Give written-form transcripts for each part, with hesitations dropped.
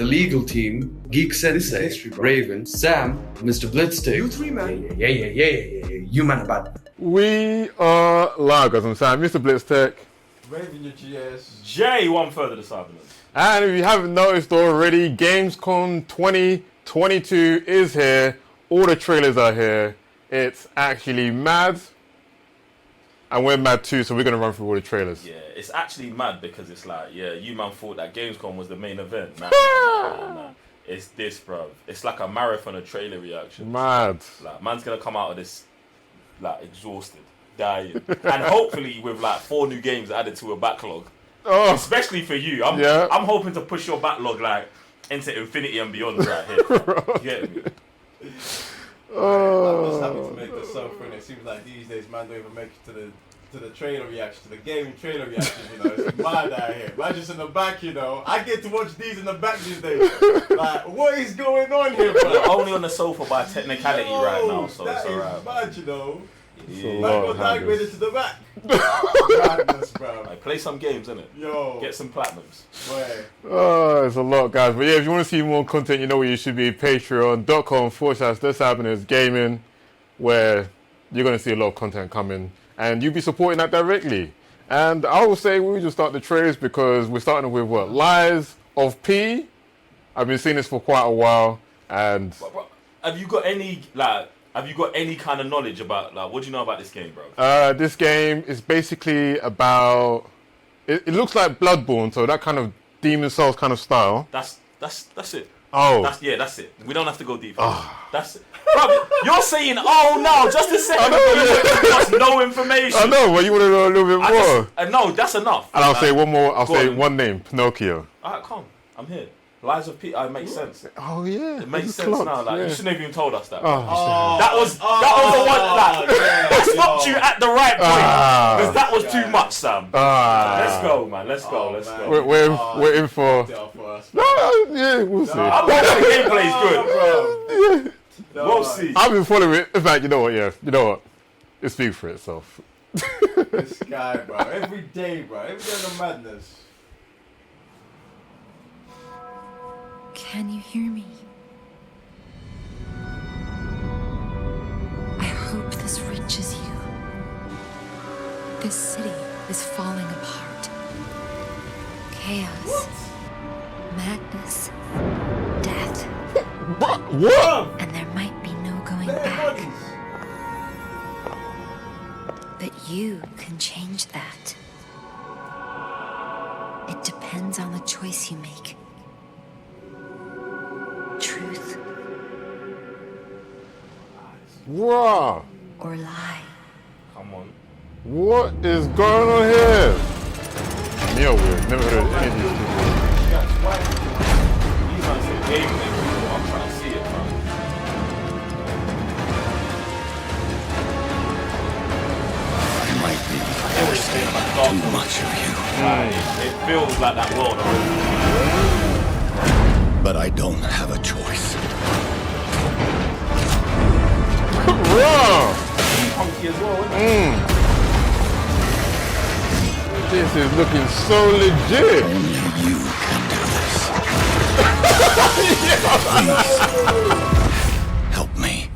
the legal team, Geek Sensei, Raven, Sam, Mr. Blitzstick. You three, man. Yeah. You man about. We are live, guys. I'm Sam, Mr. Blitztech. Raven, your GS. Jay, 1/3 of the Cybermen. And if you haven't noticed already, Gamescom 2022 is here. All the trailers are here. It's actually mad. And we're mad too, so we're going to run through all the trailers. Yeah, it's actually mad because it's like, yeah, you man thought that Gamescom was the main event. Nah. It's this, bro. It's like a marathon of trailer reactions. Mad. Like, man's going to come out of this, like, exhausted, dying. And hopefully with, like, 4 new games added to a backlog. Oh. Especially for you. I'm hoping to push your backlog, like, into infinity and beyond right here. You get me? I was happy to make the sofa, and it seems like these days man don't even make it to the trailer reaction, to the gaming trailer reactions, you know. It's mad out here. Man just in the back, you know. I get to watch these in the back these days. Like, what is going on here, bro? We're only on the sofa by technicality right now, so it's alright. Mad, you know. Yeah. Man got downgraded to the back. Madness, bro. Like, play some games, innit? Yo. Get some platinums. Boy. Oh, it's a lot, guys. But yeah, if you want to see more content, you know where you should be. Patreon.com/ThisHappeningGaming, where you're going to see a lot of content coming. And you'll be supporting that directly. And I will say we just start the trailers because we're starting with what? Lies of P. I've been seeing this for quite a while. And have you got any kind of knowledge about, like, what do you know about this game, bro? This game is basically about... It looks like Bloodborne, so that kind of Demon Souls kind of style. That's it. Oh. That's it. We don't have to go deep. That's it. Bro, you're saying, oh no, just a second ago you were giving us no information. I know, but you want to know a little bit more. No, that's enough. And I'll say one more, one name, Pinocchio. Alright, come. I'm here. Lies of Peter, it makes sense. Oh yeah. It makes sense now. Like, you shouldn't have even told us that. Oh, that was the one. Like, that stopped you at the right point. Because that was too much, Sam. Let's go, man. Let's go. We're in for. No, yeah, we'll see. I'm hoping the gameplay is good, bro. No, we'll see. I've been following it. In fact, you know what? Yeah, you know what? It speaks for itself. This guy, bro. Every day, bro. Every day of madness. Can you hear me? I hope this reaches you. This city is falling apart. Chaos. Madness. Death. What? And there might be no going back. But you can change that. It depends on the choice you make. Truth Wow. or lie. Come on. What is going on here? Neil weird. Never heard of any of these people. These are some gameplay people. I'm trying to see it, man. I might be too much of you. It feels like that world already. But I don't have a choice. Raw. Funky as well, isn't it? This is looking so legit. Only you can do this. Please, help me.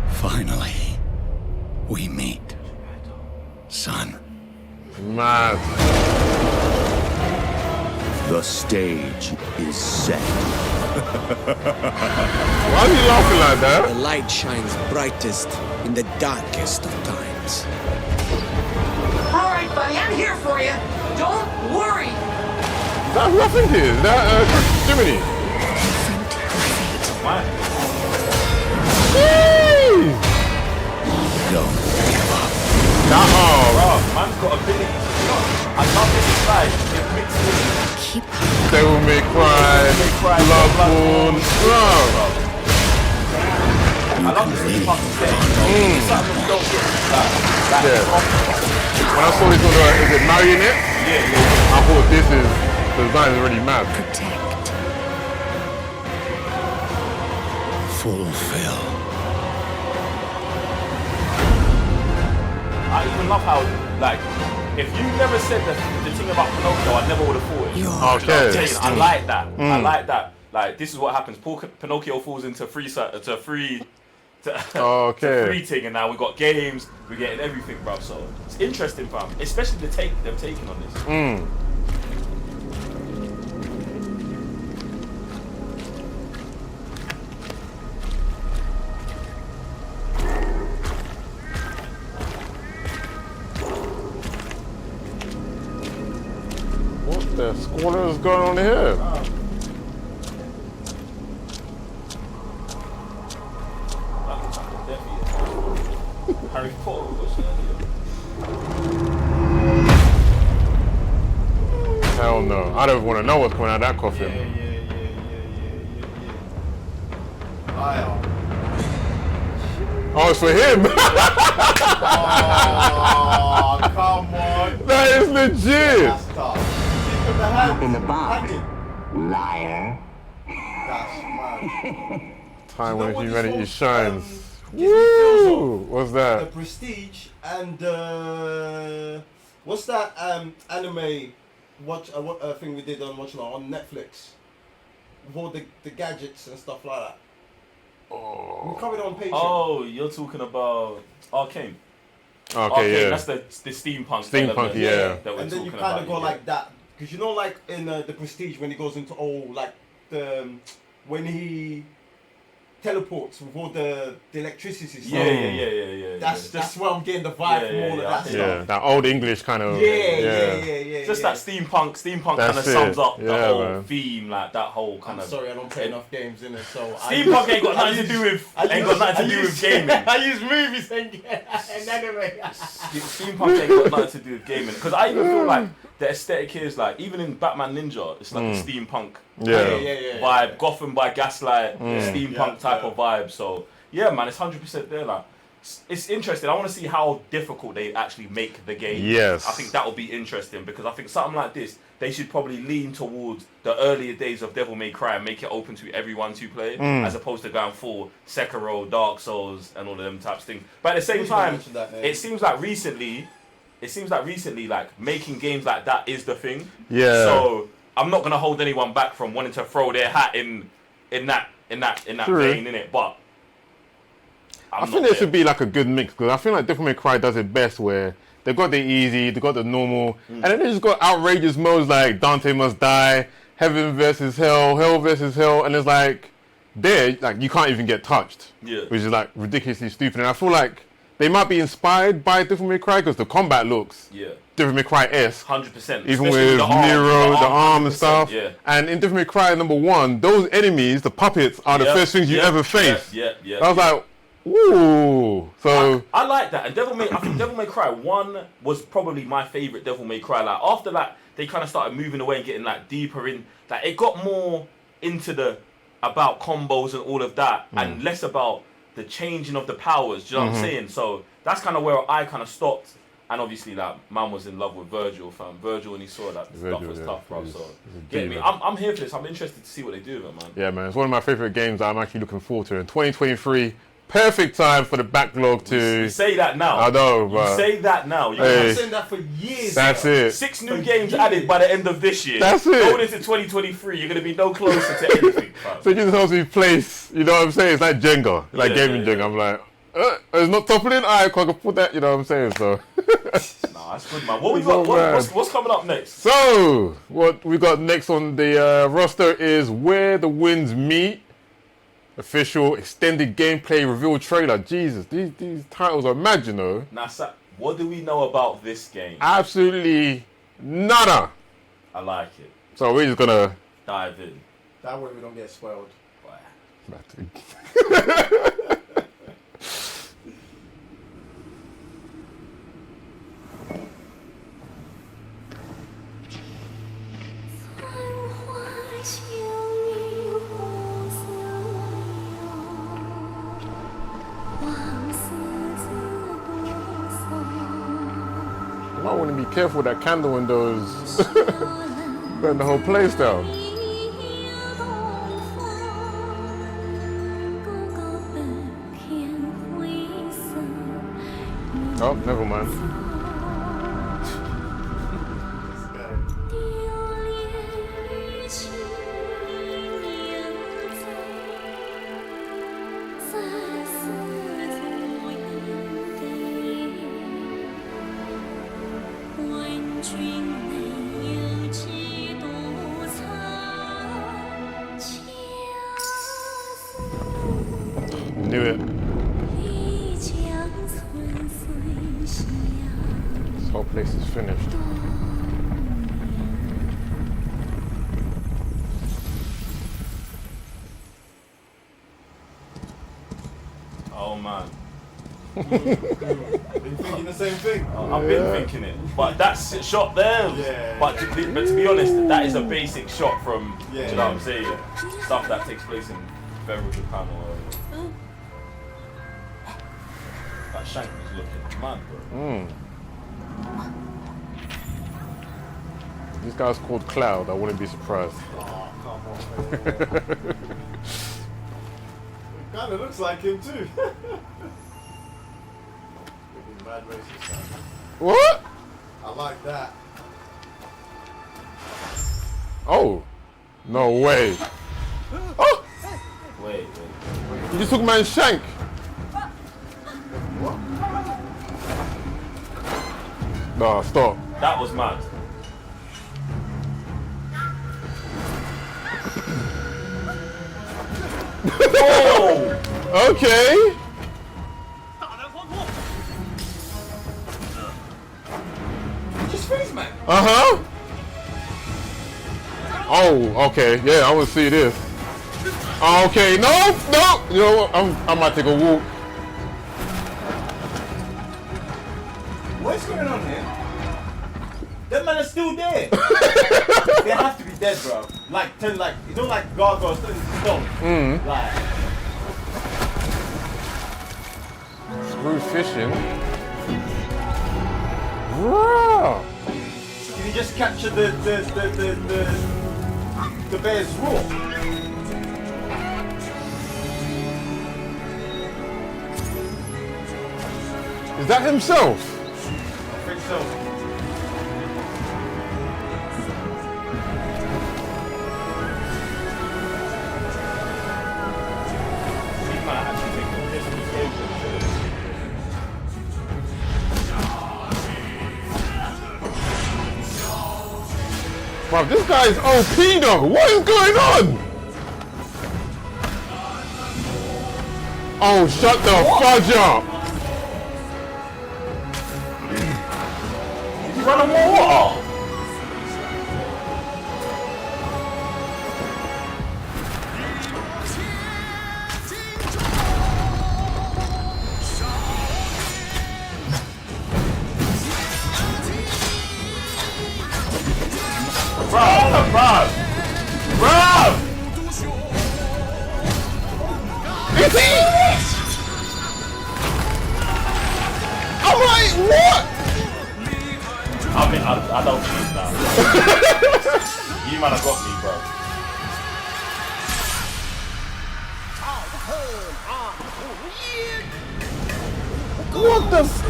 Finally, we meet. Son. Mad. The stage is set. Why are you laughing like that? The light shines brightest in the darkest of times. All right, buddy, I'm here for you. Don't worry. Is that who I think it is? Is that Jiminy? Jeez. Don't give up. Bro, man's got abilities. I love this side. It mixes. Keep Devil May Cry, Bloodborne. I love this fucking thing. Something you don't get. When I saw this on is it Marionette? Yeah. I thought this is, the design is really mad. protect. fulfill. I even love how, like, if you never said the thing about Pinocchio, I never would have thought it. Okay. I like that. I like that. Like, this is what happens. Pinocchio falls into free thing, and now we got games, we're getting everything, bruv. So it's interesting, fam. Especially them taking on this. What the squalor is going on here? Harry Potter, Hell no. I don't want to know what's coming out of that coffin. Oh, it's for him. Oh, come on. That is legit. That's tough. In the box, liar. That's mad. Time when what this humanity whole, shines. gives me feels Woo! of? What's The that? Prestige and what's that anime thing we did on Netflix with all the gadgets and stuff like that. We covered it on Patreon. Oh, you're talking about Arcane. Okay, yeah. That's the steampunk. Steampunk, element yeah. That we're and then you talking kind of about, go like that because you know, like in the Prestige when he goes into when he teleports with all the electricity stuff. Yeah. That's where I'm getting the vibe from all of that stuff. Yeah, that old English kind of. Yeah. Just that steampunk kind of That's sums it. up the Yeah, whole man. theme, like that whole kind I'm of. sorry, I don't play enough games in it, so Steampunk ain't got nothing to do with gaming. I use movies and anime. Steampunk ain't got nothing to do with gaming, because I even feel like the aesthetic here is like, even in Batman Ninja, it's like a steampunk vibe. Gotham by Gaslight, steampunk type of vibe. So yeah, man, it's 100% there. Like, it's interesting. I want to see how difficult they actually make the game. Yes. I think that will be interesting, because I think something like this, they should probably lean towards the earlier days of Devil May Cry and make it open to everyone to play, as opposed to going full Sekiro, Dark Souls, and all of them types of things. But at the same time, it seems like recently, like making games like that is the thing. Yeah. So I'm not gonna hold anyone back from wanting to throw their hat in that vein, innit? But I think there should be like a good mix, because I feel like Devil May Cry does it best, where they've got the easy, they've got the normal, and then they just got outrageous modes like Dante Must Die, Heaven versus Hell, Hell versus Hell, and it's like like you can't even get touched, which is like ridiculously stupid. And I feel like they might be inspired by Devil May Cry because the combat looks Devil May Cry-esque. 100%. Even with Nero, the arm and stuff. Yeah. And in Devil May Cry #1, those enemies, the puppets, are the first things you ever face. I was like, ooh. So I like that. And I think Devil May Cry 1 was probably my favorite Devil May Cry. Like after that, they kind of started moving away and getting like deeper in. Like it got more into about combos and all of that, and less about the changing of the powers. Do you know what I'm saying? So that's kind of where I kind of stopped. And obviously, like, man was in love with Virgil, fam. Virgil, when he saw that stuff was tough, bro. So, get me. I'm here for this. I'm interested to see what they do with it, man. Yeah, man. It's one of my favorite games that I'm actually looking forward to. In 2023, perfect time for the backlog to... You say that now. I know, but... You say that now. You've been saying that for years. That's it. 6 new games added by the end of this year. That's it. Going into 2023, you're going to be no closer to anything, fam. So it just helps me place, you know what I'm saying? It's like Jenga. Like gaming Jenga. I'm like... it's not toppling. I can put that. You know what I'm saying? So. Nah, that's good, man. What we got? What's coming up next? So what we got next on the roster is Where the Winds Meet. Official extended gameplay reveal trailer. Jesus, these titles are mad, you know. Now, what do we know about this game? Absolutely nada. I like it. So we're just gonna dive in. That way we don't get spoiled. You might want to be careful with that candle windows. Burn the whole place down. Oh, never mind. Knew it. This whole place is finished. Oh man. Are you thinking the same thing? I've been thinking it, but that's shot there. Yeah. But to be honest, that is a basic shot from. Yeah. Do you know what I'm saying? Stuff that takes place in Federal Japan or. That shank was looking mad, bro. This guy's called Cloud. I wouldn't be surprised. Oh, come on, man. It kind of looks like him too. Mad racist, man. What? I like that. Oh, no way. Oh, Wait. you just took man's shank. Nah, stop. That was mad. Oh! Okay. Just freeze, man. Uh-huh. Oh, okay. Yeah, I want to see this. Okay, no. You know what? I might take a walk. What's going on here? That man is still there. They have to be dead, bro. Like, you know, like gargoyles turn into stone. Like, Screw fishing. Wow. can you just capture the bear's roar? Is that himself? I think so. Wow, this guy is OP though. What is going on? Oh, shut the fudge up. He's running more water. Bruv! Is he? I'm like, what? I mean, I don't cheat now. You might have got me, bro. What the f-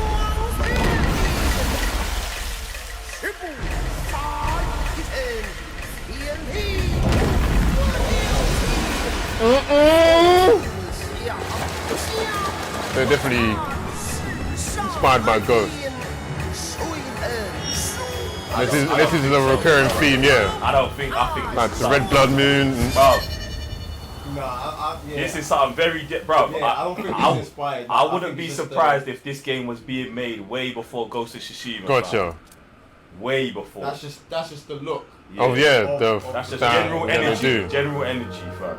They're definitely inspired by ghosts. This is a recurring theme, yeah. I think Like the Red Blood Moon. Bro, Nah, yeah. this is something very bro. Yeah, I don't think it's inspired. I I wouldn't think be it's just, surprised if this game was being made way before Ghost of Tsushima. Gotcha. Bro. Way before. That's just the look. Oh yeah, That's just that, general yeah, they energy. do. General energy, fam.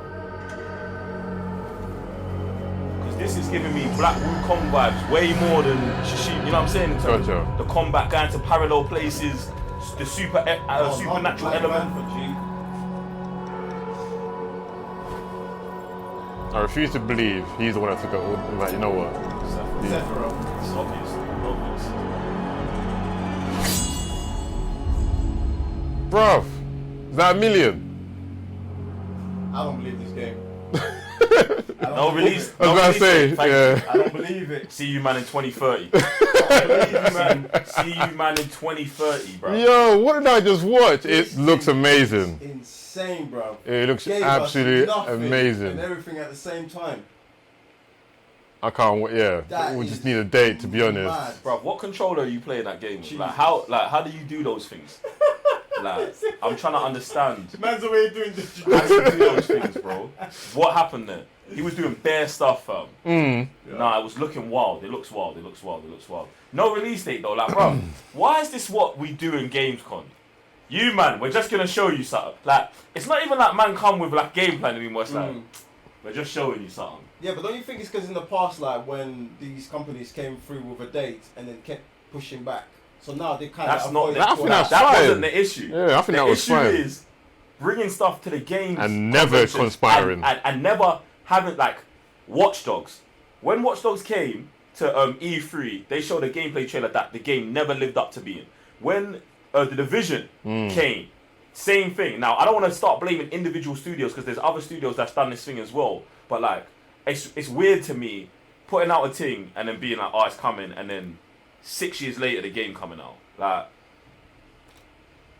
Because this is giving me Black Wukong vibes way more than Tsushima. You know what I'm saying? In terms Gotcha. of the combat going to parallel places, the supernatural element. I refuse to believe he's the one that took it all. Like, you know what? Sephiroth. It's obvious. Bruv, is that $1 million? I don't believe this game. I No release. I was about to say, Thank yeah. you. I don't believe it. See you, man, in 2030. See you, man, in 2030, bro. Yo, what did I just watch? It looks amazing. Insane, bro. It looks Gave us absolutely nothing amazing. and everything at the same time. I can't wait. Yeah, That we is just need a date, to be honest. mad. Bro, what controller are you playing that game with? Jesus. How do you do those things? Like, I'm trying to understand. Man's away doing this. How do you do those things, bro? What happened there? He was doing bare stuff, fam. Nah, it was looking wild. It looks wild. It looks wild. It looks wild. No release date though. Like, bro, why is this what we do in Gamescom? You man, we're just gonna show you something. Like, it's not even like man come with like game plan anymore. It's like we're just showing you something. Yeah, but don't you think it's because in the past, like when these companies came through with a date and then kept pushing back, so now they kind That's of not. avoid I think that's That fine. wasn't the issue. Yeah, I think that was The fine. issue is bringing stuff to the games And never conventions conspiring. and never having like Watch Dogs. When Watch Dogs came to E3, they showed a gameplay trailer that the game never lived up to being. When The Division came, same thing. Now I don't want to start blaming individual studios because there's other studios that's done this thing as well. But like, it's weird to me putting out a thing and then being like, oh, it's coming, and then 6 years later the game coming out. Like,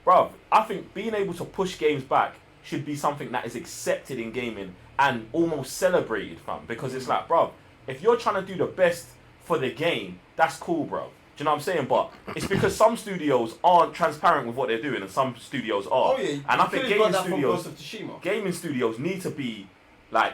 bruv, I think being able to push games back should be something that is accepted in gaming and almost celebrated, fam. Because it's like, bruv, if you're trying to do the best for the game, that's cool, bruv. Do you know what I'm saying? But it's because some studios aren't transparent with what they're doing and some studios are. Oh yeah, and I think Ghost of Tsushima. gaming studios need to be like,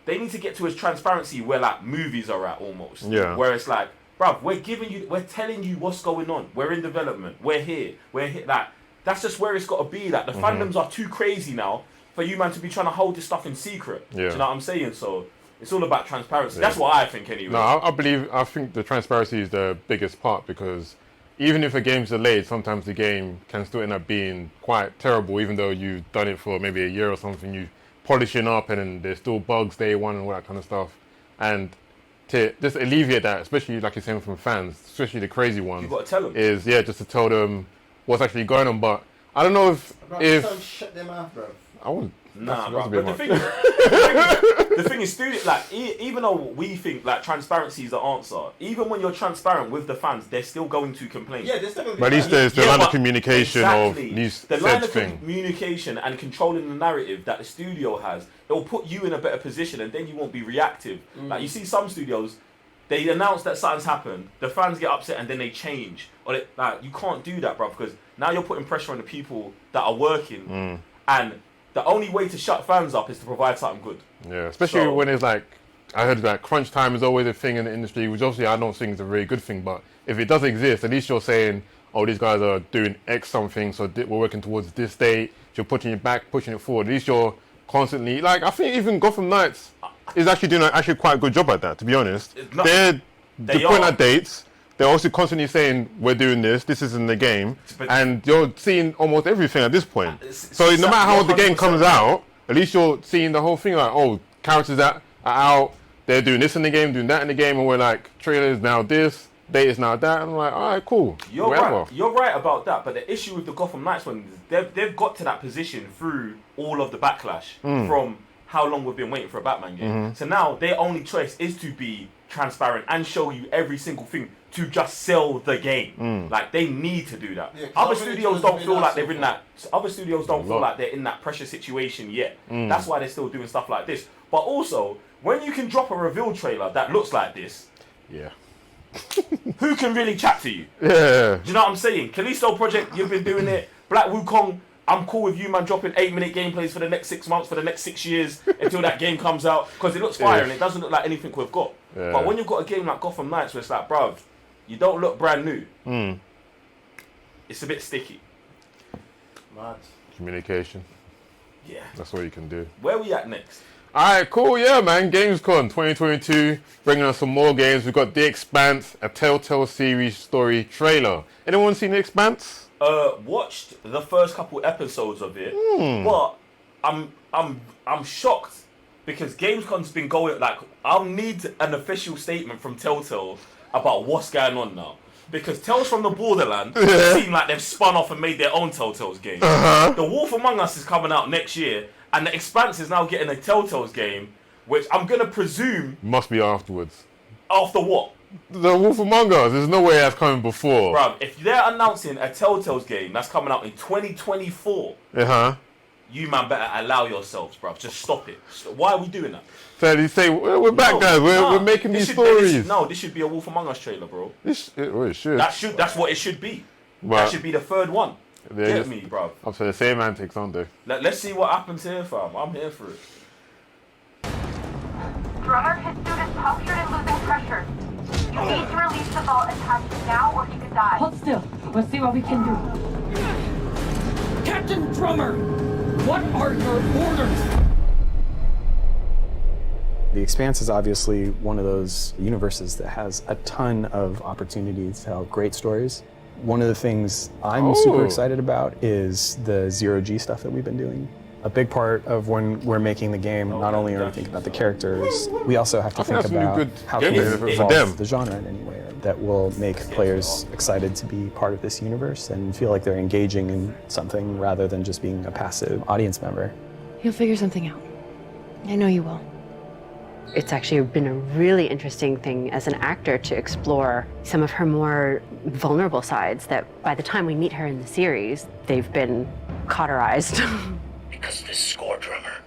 they need to get to a transparency where like movies are at almost. Yeah. Where it's like, bruv, we're telling you what's going on. We're in development. We're here. Like, that's just where it's got to be. Like, the fandoms are too crazy now for you, man, to be trying to hold this stuff in secret. Yeah. Do you know what I'm saying? So it's all about transparency. That's what I think, anyway. No, I think the transparency is the biggest part, because even if a game's delayed, sometimes the game can still end up being quite terrible, even though you've done it for maybe a year or something. You polishing up, and then there's still bugs day one and all that kind of stuff. And to just alleviate that, especially like you're saying from fans, especially the crazy ones, You got to tell them. is just to tell them what's actually going on. But I don't know if Shut them out, bro. I wouldn't. Nah, that's bro. a bit But much. the thing is, studio, like, even though we think like transparency is the answer, even when you're transparent with the fans, they're still going to complain. Yeah, they're still going to But at least there's the line but of communication exactly. of these the line said of thing. communication and controlling the narrative that the studio has. It will put you in a better position, and then you won't be reactive. Like, you see some studios, they announce that something's happened, the fans get upset, and then they change. Or like, you can't do that, bro, because now you're putting pressure on the people that are working, and the only way to shut fans up is to provide something good. Yeah, especially So- when it's like, I heard that crunch time is always a thing in the industry, which obviously I don't think is a very good thing, but if it does exist, at least you're saying, oh, these guys are doing X something, so we're working towards this date, you're pushing it back, pushing it forward. At least you're constantly, like, I think even Gotham Knights is actually doing quite a good job at that, to be honest. They're putting out dates. They're also constantly saying, we're doing this is in the game, and you're seeing almost everything at this point. So no matter how the game comes out, at least you're seeing the whole thing, like, oh, characters that are out, they're doing this in the game, doing that in the game, and we're like, trailer is now this, date is now that, and I'm like, all right, cool. You're whatever. right. You're right about that. But the issue with the Gotham Knights one is they've got to that position through all of the backlash from how long we've been waiting for a Batman game. So now their only choice is to be transparent and show you every single thing to just sell the game. Like, they need to do that. Yeah, 'cause Other how many studios trailers don't have feel been like out they're so in far? that. Other studios don't feel like they're in that pressure situation yet. That's why they're still doing stuff like this. But also, when you can drop a reveal trailer that looks like this, Yeah. who can really chat to you? Yeah. Do you know what I'm saying? Callisto Project, you've been doing it. Black Wukong, I'm cool with you, man, dropping 8-minute gameplays for the next 6 months, for the next 6 years, until that game comes out, because it looks fire and it doesn't look like anything we've got. Yeah. But when you've got a game like Gotham Knights, where it's like, bruv, you don't look brand new, it's a bit sticky. Mad. Communication. Yeah. That's what you can do. Where we at next? Alright, cool, yeah, man. Gamescom 2022, bringing us some more games. We've got The Expanse, a Telltale series story trailer. Anyone seen The Expanse? Watched the first couple episodes of it, but I'm shocked because Gamescom's been going, like, I'll need an official statement from Telltale about what's going on now. Because Tales from the Borderland seem like they've spun off and made their own Telltale's game. The Wolf Among Us is coming out next year, and The Expanse is now getting a Telltale's game. which I'm gonna presume Must be afterwards. after what? The Wolf Among Us. There's no way that's coming before. Bruv, if they're announcing a Telltale's game that's coming out in 2024, you man better allow yourselves, bruv. Just stop it. Why are we doing that? So you say we're back, guys. We're making these stories. This should be a Wolf Among Us trailer, bro. It should. That's what it should be. Well, that should be the third one. Get me, bruv. I'm saying the same antics, aren't they? Let's see what happens here, fam. I'm here for it. Drummer, his suit is punctured and losing pressure. You need to release the vault attached now or he could die. Hold still. We'll see what we can do. Captain Drummer, what are your orders? The Expanse is obviously one of those universes that has a ton of opportunities to tell great stories. One of the things I'm super excited about is the zero-G stuff that we've been doing. A big part of when we're making the game, not only are we thinking about the characters, we also have to think about how can we evolve the genre in any way that will make players excited to be part of this universe and feel like they're engaging in something rather than just being a passive audience member. You'll figure something out. I know you will. It's actually been a really interesting thing as an actor to explore some of her more vulnerable sides that by the time we meet her in the series, they've been cauterized. Because this score, drummer,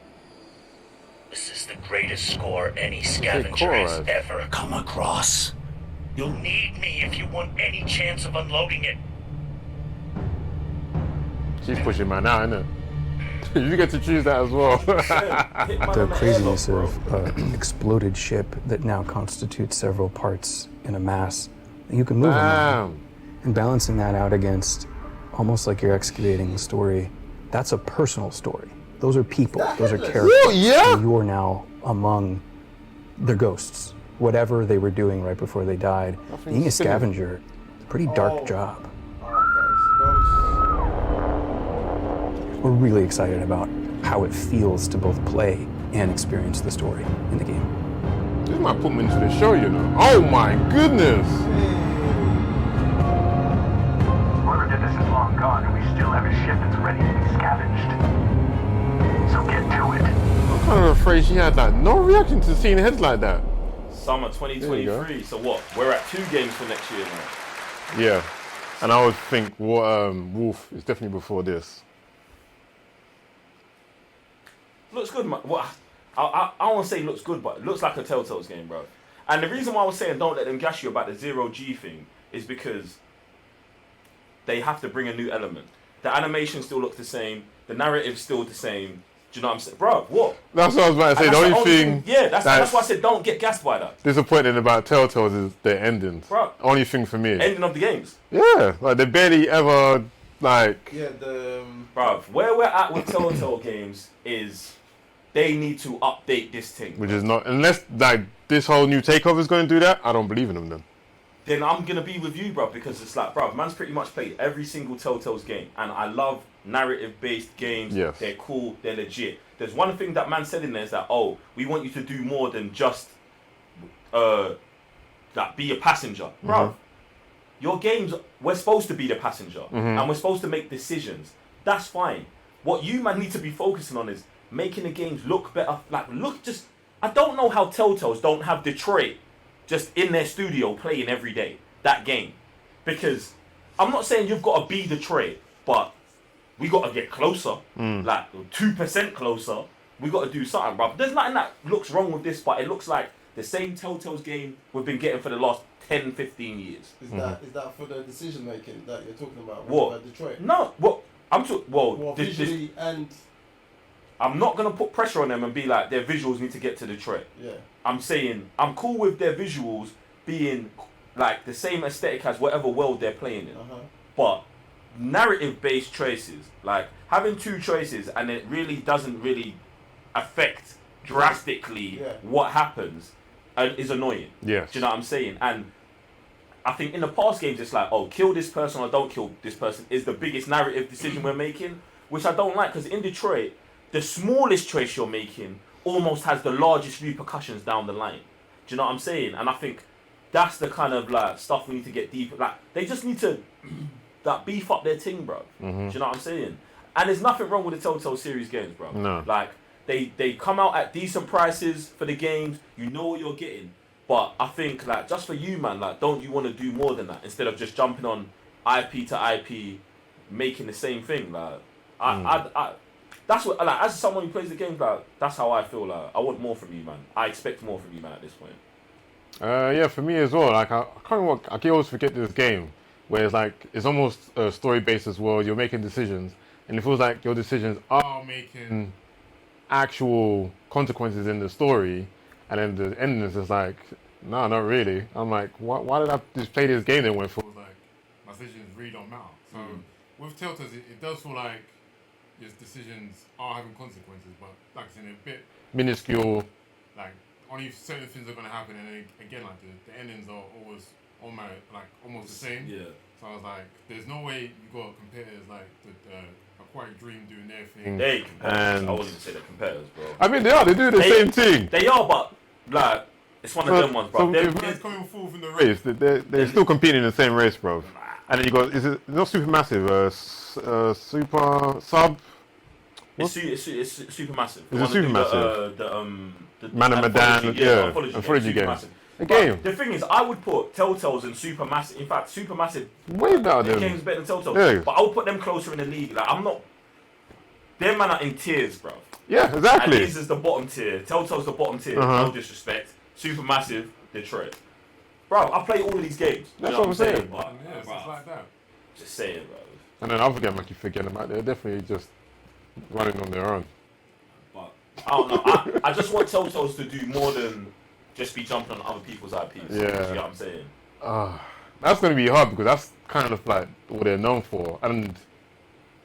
this is the greatest score any scavenger has ever come across. You'll need me if you want any chance of unloading it. She's pushing man out, isn't it? You get to choose that as well. The craziness of an exploded ship that now constitutes several parts in a mass. You can move them. And balancing that out against almost like you're excavating the story. That's a personal story. Those are people. Those are characters. And you are now among the ghosts. Whatever they were doing right before they died. Being a scavenger, pretty dark job. We're really excited about how it feels to both play and experience the story in the game. This might put me into the show, you know. Oh my goodness! Whoever did this is long gone, and we still have a ship that's ready to be scavenged. So get to it. I'm kind of afraid she had like no reaction to seeing heads like that. Summer 2023. So what? We're at 2 games for next year now. Yeah, and I would think Wolf is definitely before this. Looks good, man. Well, I don't want to say looks good, but it looks like a Telltale's game, bro. And the reason why I was saying don't let them gas you about the zero-G thing is because they have to bring a new element. The animation still looks the same. The narrative's still the same. Do you know what I'm saying? Bro, what? That's what I was about to say. The only thing... Yeah, that's why I said don't get gassed by that. Disappointing about Telltale's is their endings. Bro. Only thing for me. Ending of the games. Yeah, like they barely ever, like... Yeah, Bro, where we're at with Telltale games is... They need to update this thing. Which is not... Unless, like, this whole new takeover is going to do that, I don't believe in them then. Then I'm going to be with you, bro, because it's like, bro, man's pretty much played every single Telltale's game. And I love narrative-based games. Yes. They're cool. They're legit. There's one thing that man said in there is that, oh, we want you to do more than just like be a passenger. Bro, your games, we're supposed to be the passenger. And we're supposed to make decisions. That's fine. What you, man, need to be focusing on is making the games look better. Like, I don't know how Telltales don't have Detroit just in their studio playing every day, that game. Because I'm not saying you've got to be Detroit, but we got to get closer. Like, 2% closer. We got to do something, bro. There's nothing that looks wrong with this, but it looks like the same Telltale's game we've been getting for the last 10, 15 years. Is that for the decision making that you're talking about? What? Detroit? No, what? Visually and... I'm not going to put pressure on them and be like, their visuals need to get to Detroit. Yeah. I'm saying, I'm cool with their visuals being like the same aesthetic as whatever world they're playing in. But narrative-based choices, like having 2 choices and it really doesn't really affect drastically what happens is annoying. Yeah. Do you know what I'm saying? And I think in the past games, it's like, oh, kill this person or don't kill this person is the biggest narrative decision we're making, which I don't like because in Detroit, the smallest choice you're making almost has the largest repercussions down the line. Do you know what I'm saying? And I think that's the kind of like stuff we need to get deeper. Like they just need to like beef up their thing, bro. Do you know what I'm saying? And there's nothing wrong with the Telltale series games, bro. No. Like they come out at decent prices for the games. You know what you're getting. But I think like just for you, man, like don't you want to do more than that instead of just jumping on IP to IP, making the same thing? Like I that's what like as someone who plays the games, like that's how I feel. Like I want more from you, man. I expect more from you, man, at this point. Yeah, for me as well. Like I can always forget this game where it's like it's almost story based as well. You're making decisions, and it feels like your decisions are making actual consequences in the story, and then the ending is just like, no, not really. I'm like, why did I just play this game then when it feels like my decisions really don't matter? So with Telltale, it does feel like your decisions are having consequences, but like I said, a bit minuscule. Like only certain things are gonna happen, and then, again, like the endings are always almost the same. Yeah. So I was like, there's no way you gotta compare it as like the Aquatic Dream doing their thing. They competitors. I wouldn't even say they're competitors, bro. I mean, they do the same thing. They are, but like it's one of them ones, bro. So if they're coming fourth in the race, they're still competing in the same race, bro. And then you got not Supermassive, Super Sub. It's Supermassive. Is it Supermassive? The Man of Medan, Anthology game. But the thing is, I would put Telltales and Supermassive. In fact, Supermassive way better than games better than Telltale. Yeah. But I would put them closer in the league. Like I'm not. Them man are in tiers, bro. Yeah, exactly. And this is the bottom tier. Telltale's the bottom tier. No disrespect. Supermassive, Detroit. Bro, I play all of these games. That's what I'm saying. But, yeah, it's like that. Just saying, bro. And then other games, like you forget them out. They're definitely just running on their own. But I don't know. I just want Telltales to do more than just be jumping on other people's IPs. Yeah. You know what I'm saying? That's going to be hard because that's kind of like what they're known for. And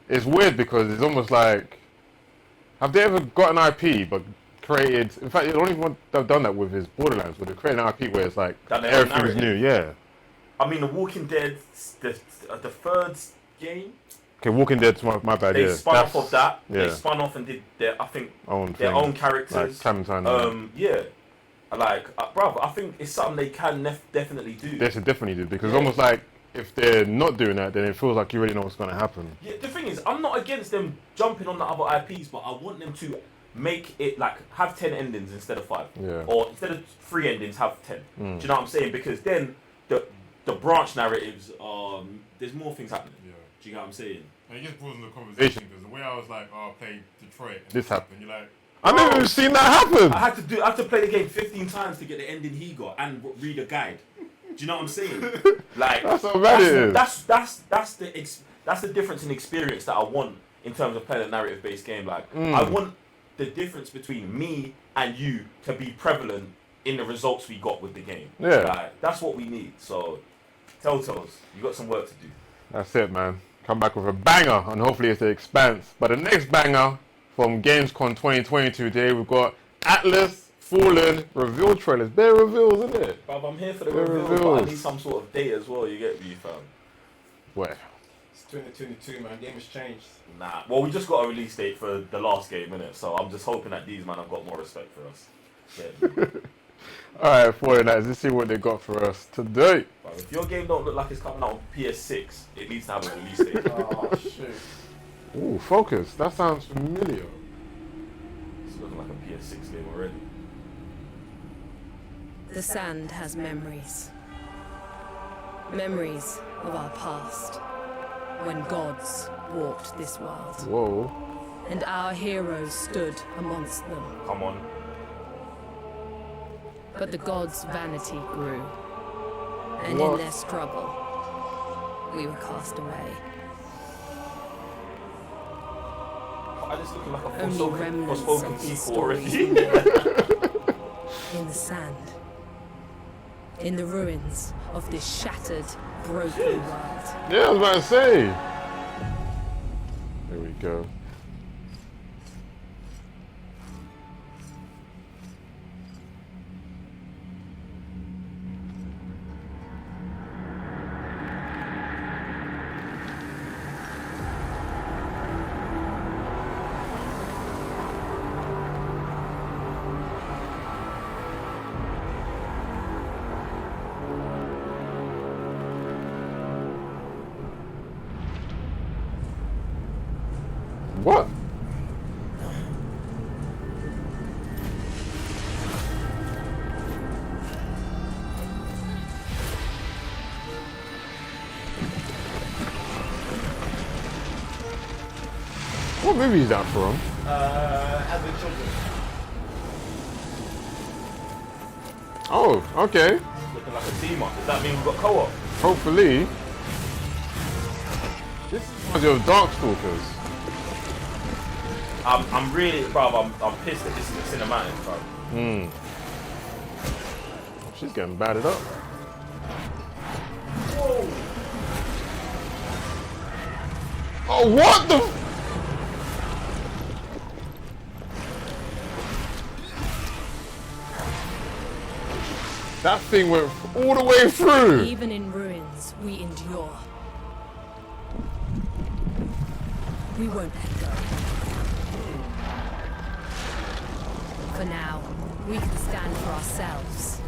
it's weird because it's almost like, have they ever got an IP but created, in fact, the only one they've done that with is Borderlands, where they create an IP where it's like, everything's new, yeah. I mean, The Walking Dead, the third game. Okay, Walking Dead's my bad, They spun off of that. Yeah. They spun off and did their, I think, their own characters. Like Clementine. Yeah. Like, bruv, I think it's something they can definitely do. They should definitely do, because it's almost like, if they're not doing that, then it feels like you already know what's going to happen. Yeah, the thing is, I'm not against them jumping on the other IPs, but I want them to make it, like, have 10 endings instead of 5. Yeah. Or instead of 3 endings, have 10. Mm. Do you know what I'm saying? Because then the branch narratives, there's more things happening. Yeah. Do you know what I'm saying? And it just broadens the conversation, because the way I was like, I played Detroit, and this happened, you're like, I've never even seen that happen! I had to play the game 15 times to get the ending he got and read a guide. Do you know what I'm saying? Like that's how bad it is. That's the difference in experience that I want in terms of playing a narrative-based game. Like I want the difference between me and you to be prevalent in the results we got with the game. Yeah. Like, that's what we need. So, Telltales, you got some work to do. That's it, man. Come back with a banger, and hopefully it's the Expanse. But the next banger from Gamescom 2022 today, we've got Atlas Fallen reveal trailers. Bare reveals, isn't it? Bruv, I'm here for the reveals, but I need some sort of date as well. You get me, fam? Where? It's 2022, man. Game has changed. Nah. Well, we just got a release date for the last game, innit? So I'm just hoping that these man have got more respect for us. Yeah. Alright, Fortnite, let's see what they got for us today. Bruv, if your game don't look like it's coming out on PS6, it needs to have a release date. Oh, shoot. Ooh, focus. That sounds familiar. It's looking like a PS6 game already. The sand has memories. Memories of our past. When gods walked this world. Whoa. And our heroes stood amongst them. Come on. But the gods' vanity grew. And What? in their struggle, we were cast away. I just looking like a Only remnants forspoken of these people already. stories in the sand. In the ruins of this shattered, broken world. Yeah, I was about to say. There we go. What movie is that from? As a children. Oh, okay. Looking like a team up. Does that mean we've got co-op? Hopefully. This reminds you of Darkstalkers. I'm really, bruv, I'm pissed that this is a cinematic, bruv. She's getting battered up. Whoa. Oh, what the? That thing went all the way through. Even in ruins, we endure. We won't let go. For now, we can stand for ourselves.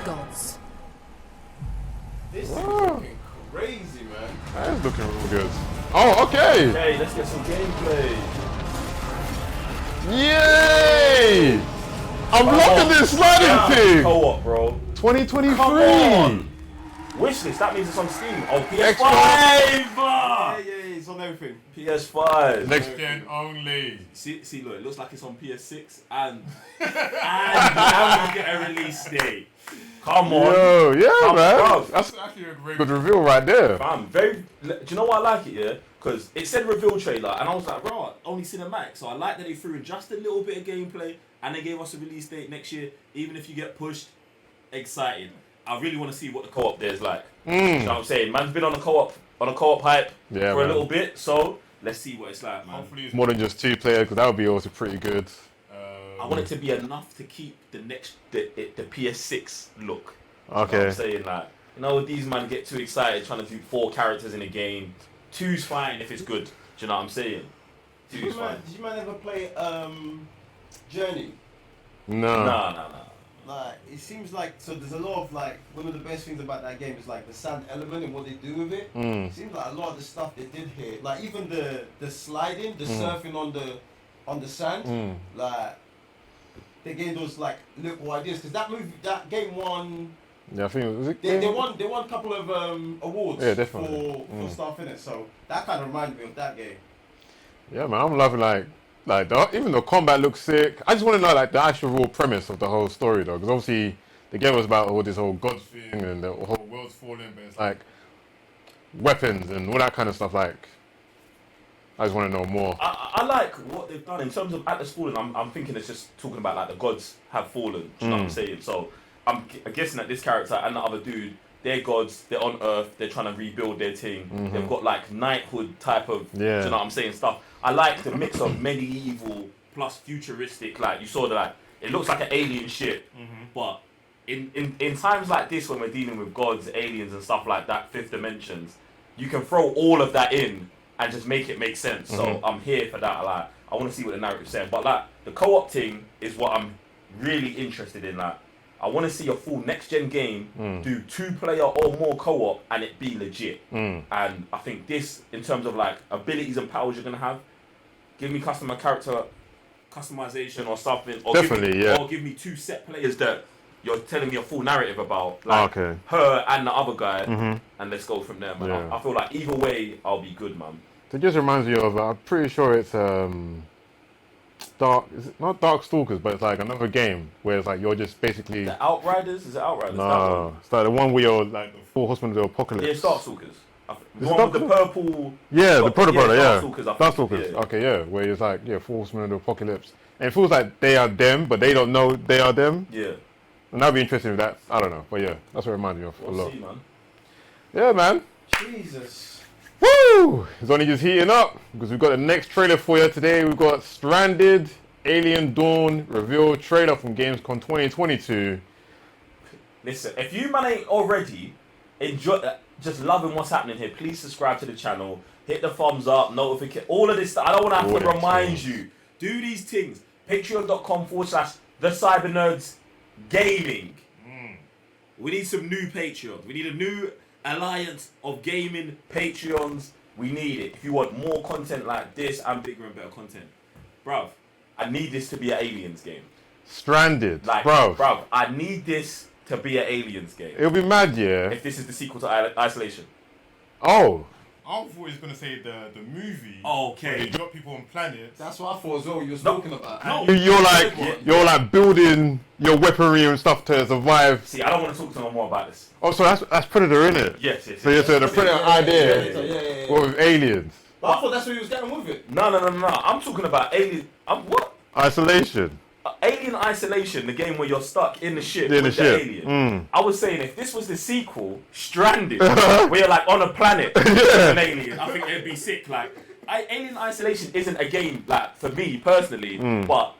Gods. This is looking crazy, man. That is looking real good. Oh, okay. Okay, let's get some gameplay. Yay! I'm loving this sliding thing. Co-op, bro. 2023. Come on. Wishlist. That means it's on Steam. Oh, PS5. Yeah, it's on everything. PS5. Next gen only. See, look, it looks like it's on PS6 and we get a release date. Come on. Yo, yeah, Come man. on. That's actually a very good reveal right there. Fam, do you know why I like it, yeah? Because it said reveal trailer, and I was like, bro, only cinematic. So I like that they threw in just a little bit of gameplay, and they gave us a release date next year. Even if you get pushed, excited. I really want to see what the co-op there is like. You know what I'm saying? Man's been on a co-op hype for a little bit, so let's see what it's like, man. Hopefully it's more than just 2 players, because that would be also pretty good. I want it to be enough to keep the PS6 look. Okay. You know what I'm saying? Like, you know, these man get too excited trying to do 4 characters in a game. 2's fine if it's good. Do you know what I'm saying? 2's fine. Did you man ever play Journey? No. No. Like, it seems like, so there's a lot of, like, one of the best things about that game is, like, the sand element and what they do with it. It seems like a lot of the stuff they did here, like, even the sliding, the surfing on the sand, like, they gave those, like, little ideas. Because that game won... Yeah, I think it was they won a couple of awards definitely. for stuff in it, so that kind of reminded me of that game. Yeah, man, I'm loving even the combat looks sick. I just want to know like the actual real premise of the whole story though, because obviously the game was about all this whole god thing and the whole world's falling, but it's like weapons and all that kind of stuff. Like, I just want to know more. I like what they've done in terms of Atlas falling. I'm thinking it's just talking about like the gods have fallen. Do you know what I'm saying? So I'm guessing that this character and the other dude, they're gods, they're on Earth, they're trying to rebuild their thing. They've got like knighthood type of, do you know what I'm saying, stuff. I like the mix of medieval plus futuristic, like you saw that like, it looks like an alien ship, but in times like this when we're dealing with gods, aliens and stuff like that, fifth dimensions, you can throw all of that in and just make it make sense. So I'm here for that. Like, I want to see what the narrative's saying. But like the co-op thing is what I'm really interested in. Like, I want to see a full next-gen game do 2-player or more co-op and it be legit. And I think this, in terms of like abilities and powers you're going to have, give me character customization or something. Or give me 2 set players that you're telling me a full narrative about. Like her and the other guy. And let's go from there, man. Yeah. I feel like either way, I'll be good, man. It just reminds me of, I'm pretty sure it's not Darkstalkers, but it's like another game where it's like you're just basically... The Outriders? Is it Outriders? No, it's like the one where you're like the 4 Horsemen of the Apocalypse. Yeah, it's Darkstalkers. The one with the purple... Yeah, the prototype, yeah. Darkstalkers, okay, yeah. Where it's like, 4 Horsemen of the Apocalypse. And it feels like they are them, but they don't know they are them. Yeah. And that'd be interesting if that, I don't know. But yeah, that's what it reminds me of a lot. See, man. Yeah, man. Jesus. Woo! It's only just heating up because we've got the next trailer for you today. We've got Stranded, Alien Dawn, reveal trailer from Gamescom 2022. Listen, if you man ain't already just loving what's happening here, please subscribe to the channel, hit the thumbs up, notification, all of this stuff. I don't want to have to remind you. Do these things. Patreon.com/TheCyberNerdsGaming. We need some new Patreons. We need a new alliance of gaming Patreons. We need it. If you want more content like this and bigger and better content. Bruv, I need this to be an Aliens game. Stranded, like, bruv. I need this to be an Aliens game. It'll be mad, yeah. If this is the sequel to Isolation. Oh. I thought he was gonna say the movie. Okay. Where they drop people on planets. That's what I thought as well. You were talking about. No. You're like building your weaponry and stuff to survive. See, I don't want to talk to no more about this. Oh, so that's Predator, isn't it? Yes. So you're saying the Predator idea. Yeah. What with aliens? But I thought that's where he was getting with it. No. I'm talking about Alien. What? Isolation. Alien Isolation, the game where you're stuck in the ship In with the the ship. alien. I was saying if this was the sequel, Stranded, where you're like on a planet with an alien, I think it'd be sick. Like, Alien Isolation isn't a game like for me personally, but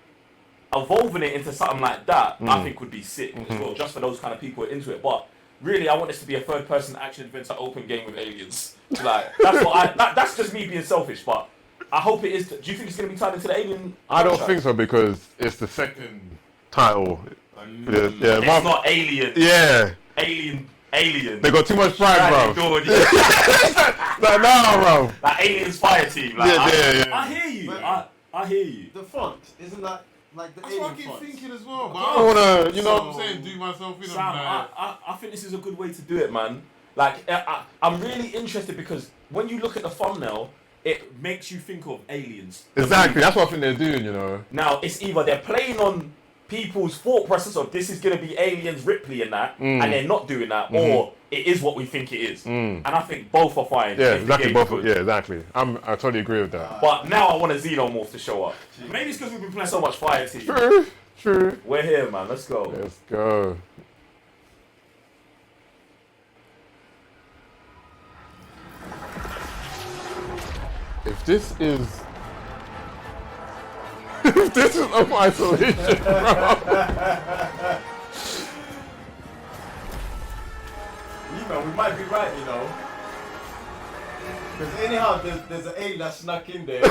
evolving it into something like that, I think would be sick as well, just for those kind of people who are into it. But really, I want this to be a third-person action adventure open game with aliens. Like that's what that's just me being selfish, but. I hope it is. Do you think it's going to be tied into the Alien? I don't think so because it's the second title. It's not Alien. Yeah. Alien. They got too much pride, bro. Bro. Like Aliens Fire Team. Like, Yeah. I hear you. I hear you. The font isn't that like the That's alien what I keep font? thinking as well. But I don't wanna, you know what I'm saying, do myself in. Sam, I think this is a good way to do it, man. Like, I'm really interested because when you look at the thumbnail, it makes you think of Aliens. Exactly, that's what I think they're doing, you know. Now, it's either they're playing on people's thought process of this is going to be Aliens Ripley and that, and they're not doing that, or it is what we think it is. And I think both are fine. Yeah, exactly, both. Yeah, exactly. I totally agree with that. But now I want a Xenomorph to show up. Maybe it's because we've been playing so much Fire Team. True. We're here, man. Let's go. Let's go. If this is of Isolation, bro. You know, we might be right, you know. Because anyhow, there's an alien that snuck in there.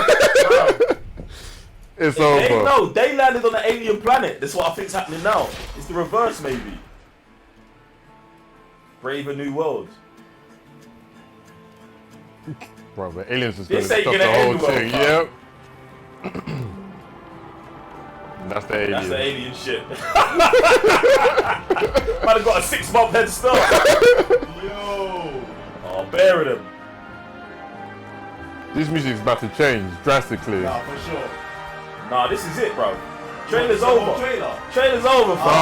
It's over. No, they landed on an alien planet. That's what I think's happening now. It's the reverse, maybe. Brave a New World. Bro, the aliens is This gonna ain't stop gonna the whole end well, thing. fam. Yep. That's the alien. That's the alien shit. Might have got a 6-month head start. Yo. Oh, bury them. This music's about to change drastically. Nah, for sure. Nah, this is it, bro. Trailer's over. Trailer's over, fam.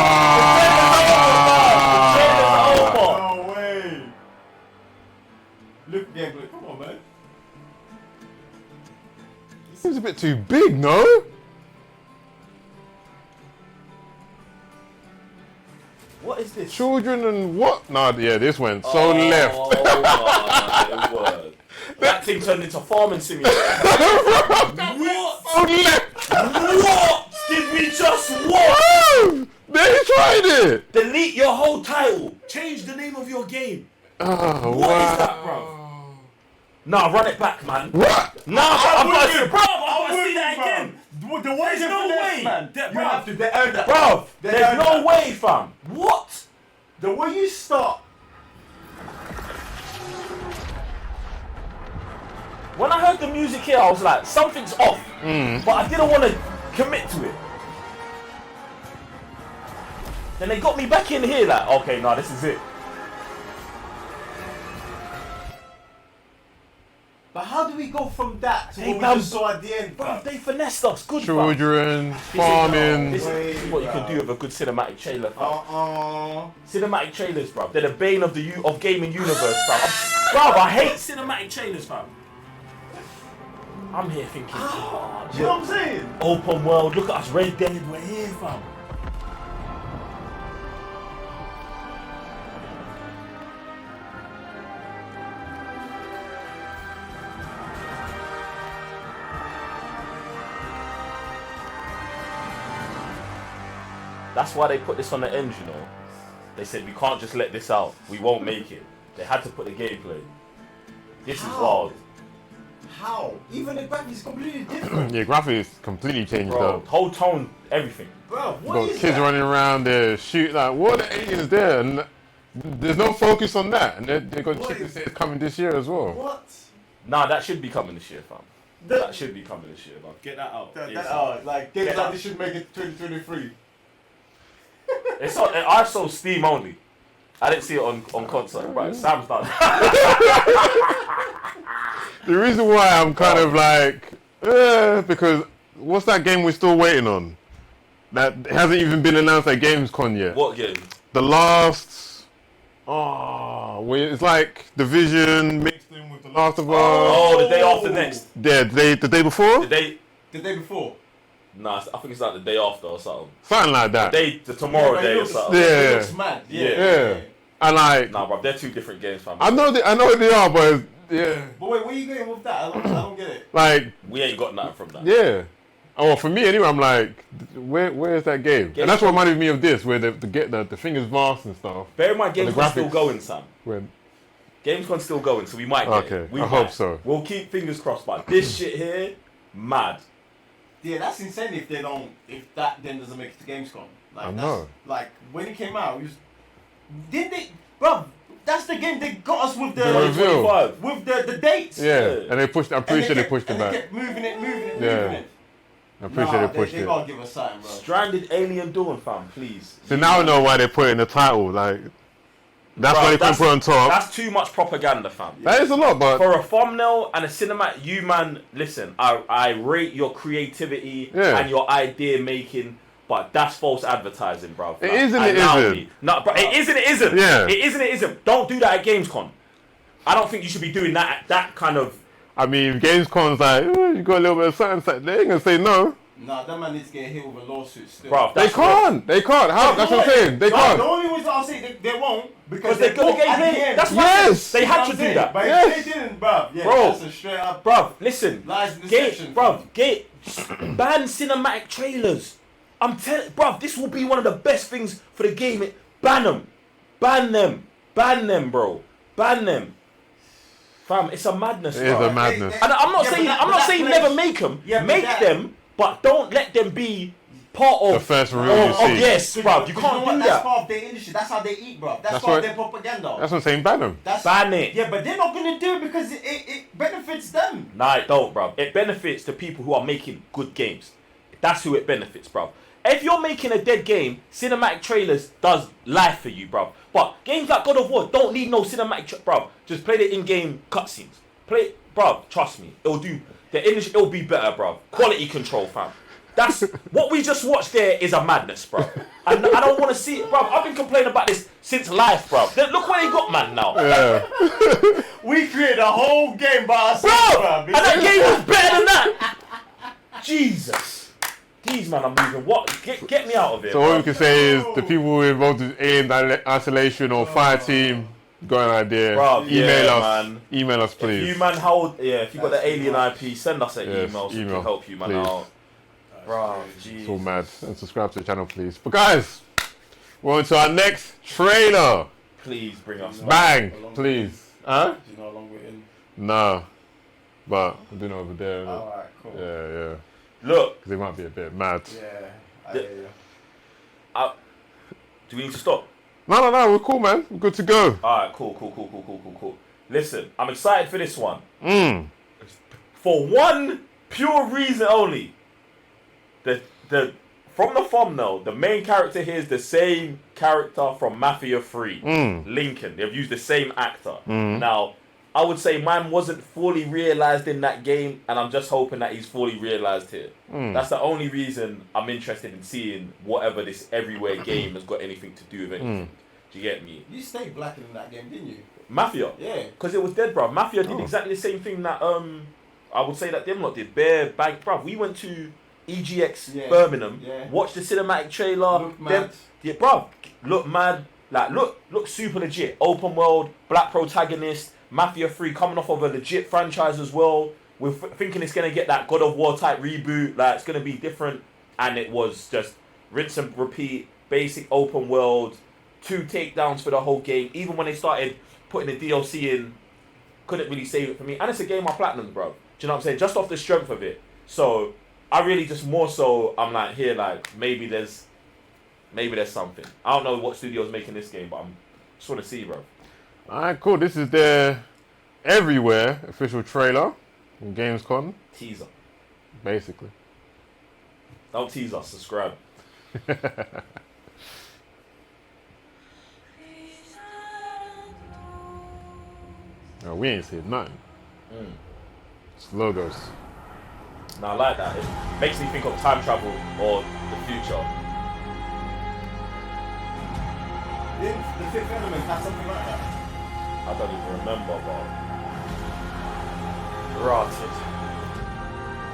The trailer's over. No way. Look, gameplay. Come on, man. This seems a bit too big, no? What is this? Children and what? Nah, yeah, this went so left. Oh, my word. That thing turned into farming simulator. What? So left. What? Did we just what? They tried it. Delete your whole title. Change the name of your game. Oh, What wow. is that, bro? Nah, run it back, man. What? Nah, I'm gonna see, bro. I'm I'm gonna see with that you, fam. again. The way There's no way. man. You have to. They earned that. Bro, They there's earned no that. way, fam. What? The way you start. When I heard the music here, I was like, something's off. But I didn't want to commit to it. Then they got me back in here like, okay, nah, this is it. But how do we go from that to Hey, what we man, just saw at the end? Bro, they finessed us. Good, Children, farming. This is what you can do with a good cinematic trailer, fam. Uh-uh. Cinematic trailers, bro. They're the bane of the of gaming universe, fam. Bro, I hate cinematic trailers, fam. I'm here thinking, Do you know what I'm saying? open world, look at us, Red Dead, we're here, fam. That's why they put this on the end, you know. They said, we can't just let this out. We won't make it. They had to put the gameplay. This is wild. How? Even the graphics is completely different. Yeah, graphics completely changed Bro, up. whole tone, everything. Bro, what Got is kids that? running around there, shoot like, what are the aliens there? And there's no focus on that. And they got chicken say it's coming this year as well. What? Nah, that should be coming this year, fam. That should be coming this year, man. Get that out. That Yes. out. Like, games Get like out. this should make it 2023. It's on. I saw Steam only. I didn't see it on console. Right, Sam's done. The reason why I'm kind of like, because what's that game we're still waiting on? That hasn't even been announced at Gamescom yet. What game? The last. Where it's like Division mixed in with The Last of Us. Oh, the day after next. Yeah, the day before. The day before. Nah, I think it's like the day after or something. Something like that. The tomorrow day or something. Yeah. It looks mad. Yeah. And like. Nah, bro, they're two different games, fam. I know they are, but yeah. But wait, where are you going with that? I don't get it. Like. We ain't got nothing from that. Yeah. Oh, for me anyway, I'm like, where is that game? And that's what reminded me of this, where the thing is vast and stuff. Bear in mind, Gamescon's still going, Sam. When? Gamescon's still going, so we might get it. I hope so. We'll keep fingers crossed, but this shit here, mad. Yeah, that's insane if that then doesn't make it to Gamescom. Like, I know. Like, when it came out, didn't they, bro, that's the game they got us with the reveal. With the dates. Yeah, and they pushed, I'm pretty sure they pushed it back. They kept moving it. I'm pretty sure they pushed they it. gotta give us something, bro. Stranded Alien Dawn, fam, please. So now I know why they put it in the title, like, that's why they couldn't put it on top. That's too much propaganda, fam. That is a lot, but... For a thumbnail and a cinematic, you, man, listen, I rate your creativity and your idea making, but that's false advertising, bro. It is and it isn't. No, but it is and it isn't. Yeah. It is and it isn't. Don't do that at Gamescom. I don't think you should be doing that kind of... I mean, Gamescom's like, you got a little bit of something, like, they ain't gonna say no. Nah, that man needs to get hit with a lawsuit still. Bro, They can't. How? That's what I'm saying. They can't. The only reason I'll say they won't because they're gonna get hit. That's why they had to do that. But if they didn't, bro, that's a straight up. Bro, listen. Lies and deception. Ban cinematic trailers. I'm telling, bro, this will be one of the best things for the game. Ban them, bro, ban them. Fam, it's a madness. It is a madness. And I'm not saying never make them. Make them, but don't let them be part of the first rule you see. Yes, bro. You can't do that. That's part of their industry. That's how they eat, bro. That's part of their propaganda. That's what I'm saying. Ban them. Ban it. Yeah, but they're not gonna do it because it benefits them. Nah, it don't, bro. It benefits the people who are making good games. That's who it benefits, bro. If you're making a dead game, cinematic trailers does life for you, bro. But games like God of War don't need no cinematic, bro. Just play the in-game cutscenes. Play, bro. Trust me, it'll be better, bro. Quality control, fam. That's what we just watched. There is a madness, bro. And I don't want to see it, bro. I've been complaining about this since life, bro. Look what they got, man. Now, we created a whole game by ourselves, bro. And that game was better than that. Jesus. These man are moving. What? Get me out of here. So all we can say is the people involved in Alien Isolation or Fire Team got an idea. Bro, email us. Man. Email us, please. If you man if you got the Alien IP, send us an email so we can help you man out. Bro, jeez. It's all mad. And subscribe to the channel, please. But guys, we're on to our next trailer. Please bring us. Bang, please. Huh? Do you know how long we're in? No, but I'm doing it over there. Alright, cool. Yeah. Look, because they might be a bit mad. Yeah, I hear you. Do we need to stop? No, we're cool, man. We're good to go. Alright, cool. Listen, I'm excited for this one. For one pure reason only. From the thumbnail, the main character here is the same character from Mafia 3. Lincoln. They've used the same actor. Now, I would say mine wasn't fully realised in that game, and I'm just hoping that he's fully realised here. That's the only reason I'm interested in seeing whatever this Everywhere game has got anything to do with anything. Do you get me? You stayed black in that game, didn't you? Mafia? Yeah. Because it was dead, bruv. Mafia did exactly the same thing that I would say that them lot did. Bare Bank, bruv. We went to EGX Birmingham, watched the cinematic trailer. Look mad. Bruv, look mad. Like, look super legit. Open world, black protagonist. Mafia 3 coming off of a legit franchise as well. We're thinking it's going to get that God of War type reboot. Like, it's going to be different. And it was just rinse and repeat. Basic open world. 2 takedowns for the whole game. Even when they started putting the DLC in, couldn't really save it for me. And it's a game of platinum, bro. Do you know what I'm saying? Just off the strength of it. So, I really just more so, I'm like, here, like, maybe there's something. I don't know what studio's making this game, but I just want to see, bro. Alright, cool. This is their Everywhere official trailer from Gamescom. Teaser. Basically. Don't tease us, subscribe. No, we ain't seen nothing. Mm. It's logos. Now I like that. It makes me think of time travel or the future. Didn't the Fifth Element have something like that? I don't even remember, but rotted.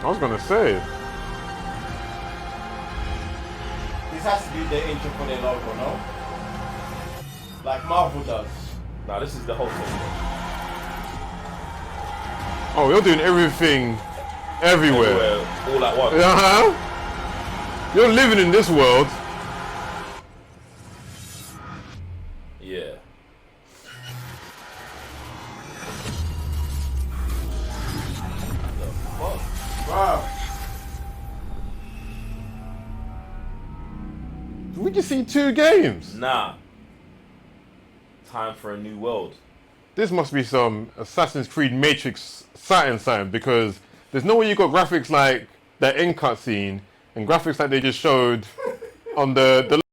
I was gonna say. This has to be the intro for their logo, no? Like Marvel does. Nah, this is the whole thing. Oh, you're doing everything, everywhere. All at once. Uh-huh. You're living in this world. Yeah. Wow. We can see 2 games. Nah. Time for a new world. This must be some Assassin's Creed Matrix Saturn sign, because there's no way you got graphics like that end cutscene and graphics like they just showed on the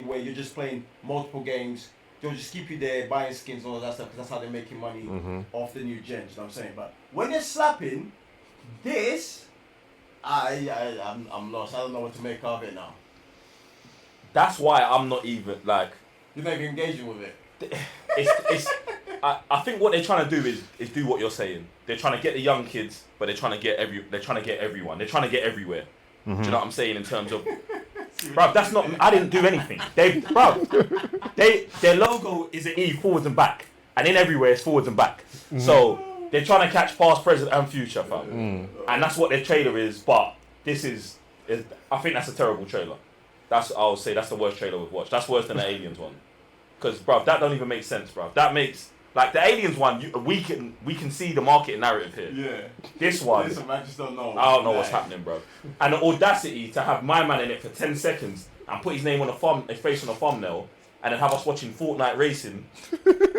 Where you're just playing multiple games, they'll just keep you there buying skins and all that stuff because that's how they're making money off the new gen. You know what I'm saying? But when they're slapping this, I'm lost. I don't know what to make of it now. That's why I'm not even like. You're not even engaging with it. I think what they're trying to do is do what you're saying. They're trying to get the young kids, but they're trying to get everyone. They're trying to get everywhere. Do you know what I'm saying in terms of? Bruv, that's not. I didn't do anything. Their logo is an E forwards and back, and in everywhere it's forwards and back. So they're trying to catch past, present, and future, fam. And that's what their trailer is. But this is I think that's a terrible trailer. I'll say that's the worst trailer we've watched. That's worse than the Aliens one, because bruv, that don't even make sense, bruv. That makes like the Aliens one. We can see the marketing narrative here. Yeah. This one, Listen, man, I just don't know. I don't know what's happening, bro. And the audacity to have my man in it for 10 seconds and put his name on his face on a thumbnail, and then have us watching Fortnite racing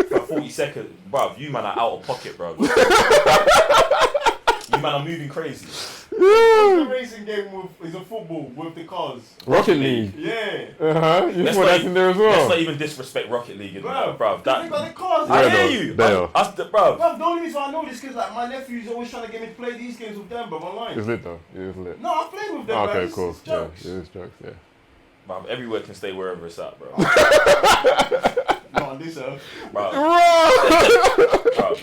for 40 seconds, bro. You man are out of pocket, bro. You man are moving crazy. The racing game is a football with the cars. Rocket League. Yeah. You put that in there as well. Let's not even disrespect Rocket League, bro. They got the cars. I hear you. Bro. The only reason I know this is because like my nephew's always trying to get me to play these games with them, but online. It's lit though. It is lit. No, I play with them. Okay, man. cool. It's jokes. Yeah, it is jokes. Yeah. Bro, everywhere can stay wherever it's at, bro. Not on this earth. Bro,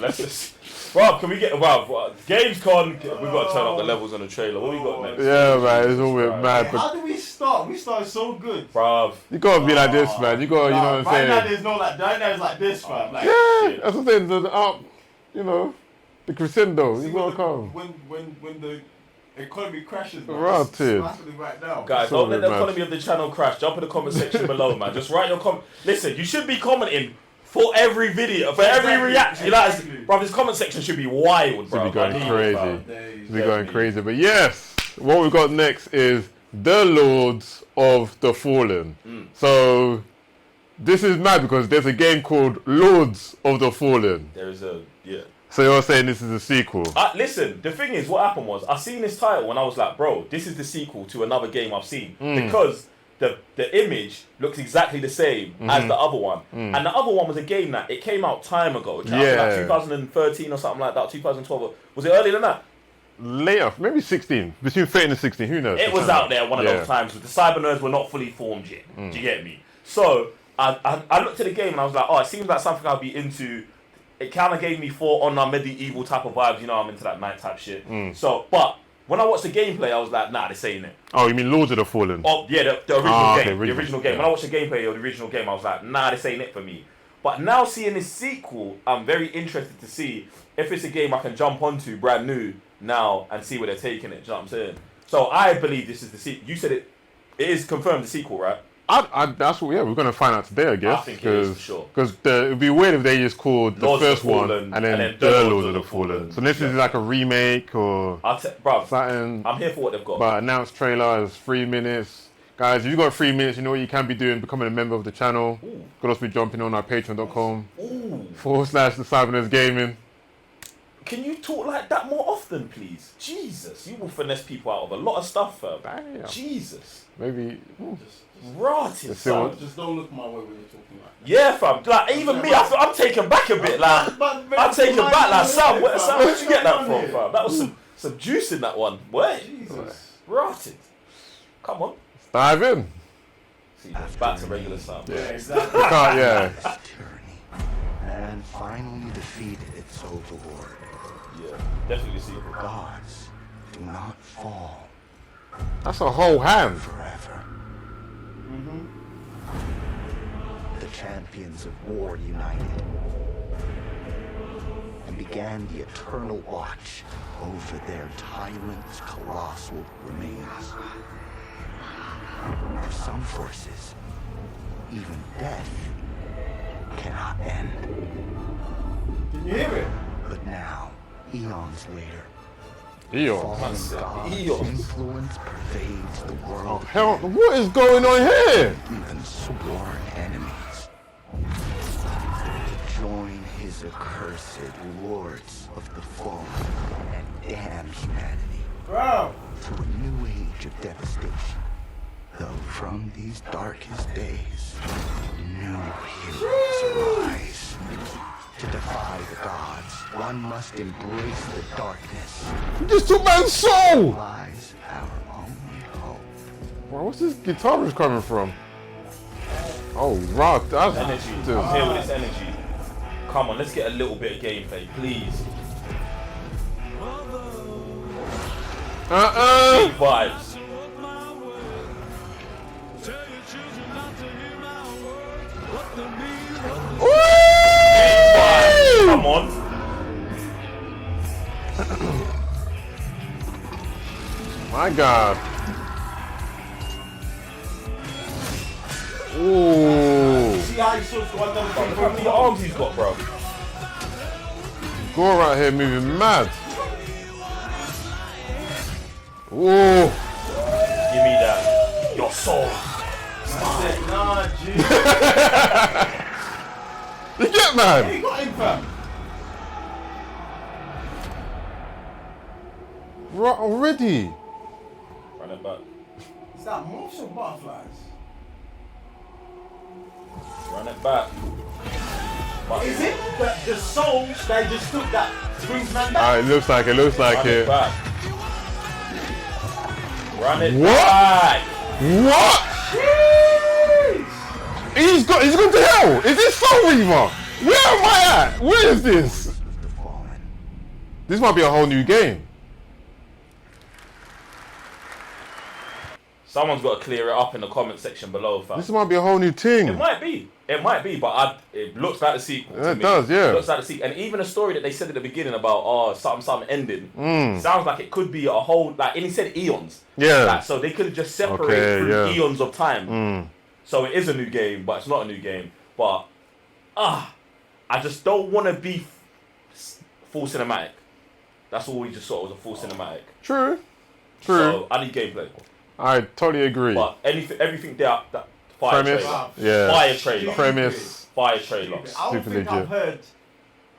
let's just. Bro, can we get Gamescom? We've got to turn up the levels on the trailer. What we got next? Yeah, man, it's all a bit mad. How do we start? We started so good. Bro, you gotta be like this, man. You gotta, you know what I'm saying? Right now, there's no like. Right now, it's like this, fam. Like, yeah, that's what I'm saying. The up, you know, the crescendo. You gotta come. When the Economy crashes, man. Rotted. Massively right now. Guys, don't let the economy of the channel crash. Jump in the comment section below, man. Just write your comment. Listen, you should be commenting for every video, for every reaction. Bro, this comment section should be wild, bro. Should be going crazy. Should be going crazy. But yes, what we've got next is the Lords of the Fallen. So this is mad because there's a game called Lords of the Fallen. There is a, yeah. So you're saying this is a sequel? Listen, the thing is, what happened was, I seen this title and I was like, bro, this is the sequel to another game I've seen. Because the image looks exactly the same as the other one. And the other one was a game that, it came out time ago. It came out like 2013 or something like that, 2012. Was it earlier than that? Later, maybe 16. Between 13 and 16, who knows? It was out there one of those times where the cyber nerds were not fully formed yet. Do you get me? So, I looked at the game and I was like, oh, it seems like something I'll be into. It kind of gave me on our medieval type of vibes, you know, I'm into that night type shit. So, but when I watched the gameplay, I was like, nah, this ain't it. Oh, you mean Lords of the Fallen? Oh, yeah, the original game. Okay, the original game. When I watched the gameplay of the original game, I was like, nah, this ain't it for me. But now seeing this sequel, I'm very interested to see if it's a game I can jump onto brand new now and see where they're taking it. Do you know what I'm saying? So I believe this is the sequel. You said it is confirmed the sequel, right? That's what, we're going to find out today, I guess. I think it is, for sure. Because it would be weird if they just called the Lords first of the one Fallen, and then the Lords of the Fallen. So this is like a remake or bruv, something. I'm here for what they've got. But announced trailer is 3 minutes. Guys, if you've got 3 minutes, you know what you can be doing, becoming a member of the channel. You could also be jumping on our patreon.com / the Cybernerds Gaming. Can you talk like that more often, please? Jesus, you will finesse people out of a lot of stuff, fam. Jesus. Maybe. Rotted, son. Just don't look my way when you're talking like that. Yeah, fam. Like, even me, I'm taken back a bit. Like, I'm taken back. Like, Sam, where'd you get that from, fam? That was some juice in that one. Wait. Jesus. Rotted. Come on. Let's dive in. See, back to regular Sam. Yeah, exactly. Tyranny. And finally defeated its overlord. Yeah, definitely see it. The gods do not fall. That's a whole hand. Forever. The champions of war united and began the eternal watch over their tyrant's colossal remains. For some forces, even death cannot end. Can you hear it? But now, eons later, Eons. influence pervades the world. Oh, hell, what is going on here? Even sworn enemies join his accursed lords of the fallen and damn humanity to a new age of devastation. Though from these darkest days, new heroes arise. To defy the gods, one must embrace the darkness. This took man's soul! Lies our only hope. Bro, what's this guitarist coming from? Oh, rock. That's energy. I'm here with this energy. Come on, let's get a little bit of gameplay, please. Big vibes. Come on. My God. Ooh. See how he sorts one down the Look how many arms he's got, bro. Gore right here moving mad. Ooh. Give me that. Your soul. Nah, G. You get mad. Hey, you got him, fam. Right already. Run it back. Is that moths or butterflies? Run it back. Is it the soul that just took that brings man It looks like it. Run it back. Run it What? back. What? He's gone to hell. Is this Soul Reaver? Where am I at? Where is this? This might be a whole new game. Someone's got to clear it up in the comment section below, fam. This might be a whole new thing. It might be. It might be, but it looks like the sequel. To It me. does, yeah. It looks like the sequel. And even a story that they said at the beginning about something ending, sounds like it could be a whole, like, and he said eons. Yeah. Like, so they could have just separated through yeah. eons of time. So it is a new game, but it's not a new game. But, I just don't want to be full cinematic. That's all we just saw was a full cinematic. True. So I need gameplay. I totally agree. But everything there, fire Premise, trailer. yeah. Fire trailer. Premise. Fire trailer. I don't Super think legit. I've heard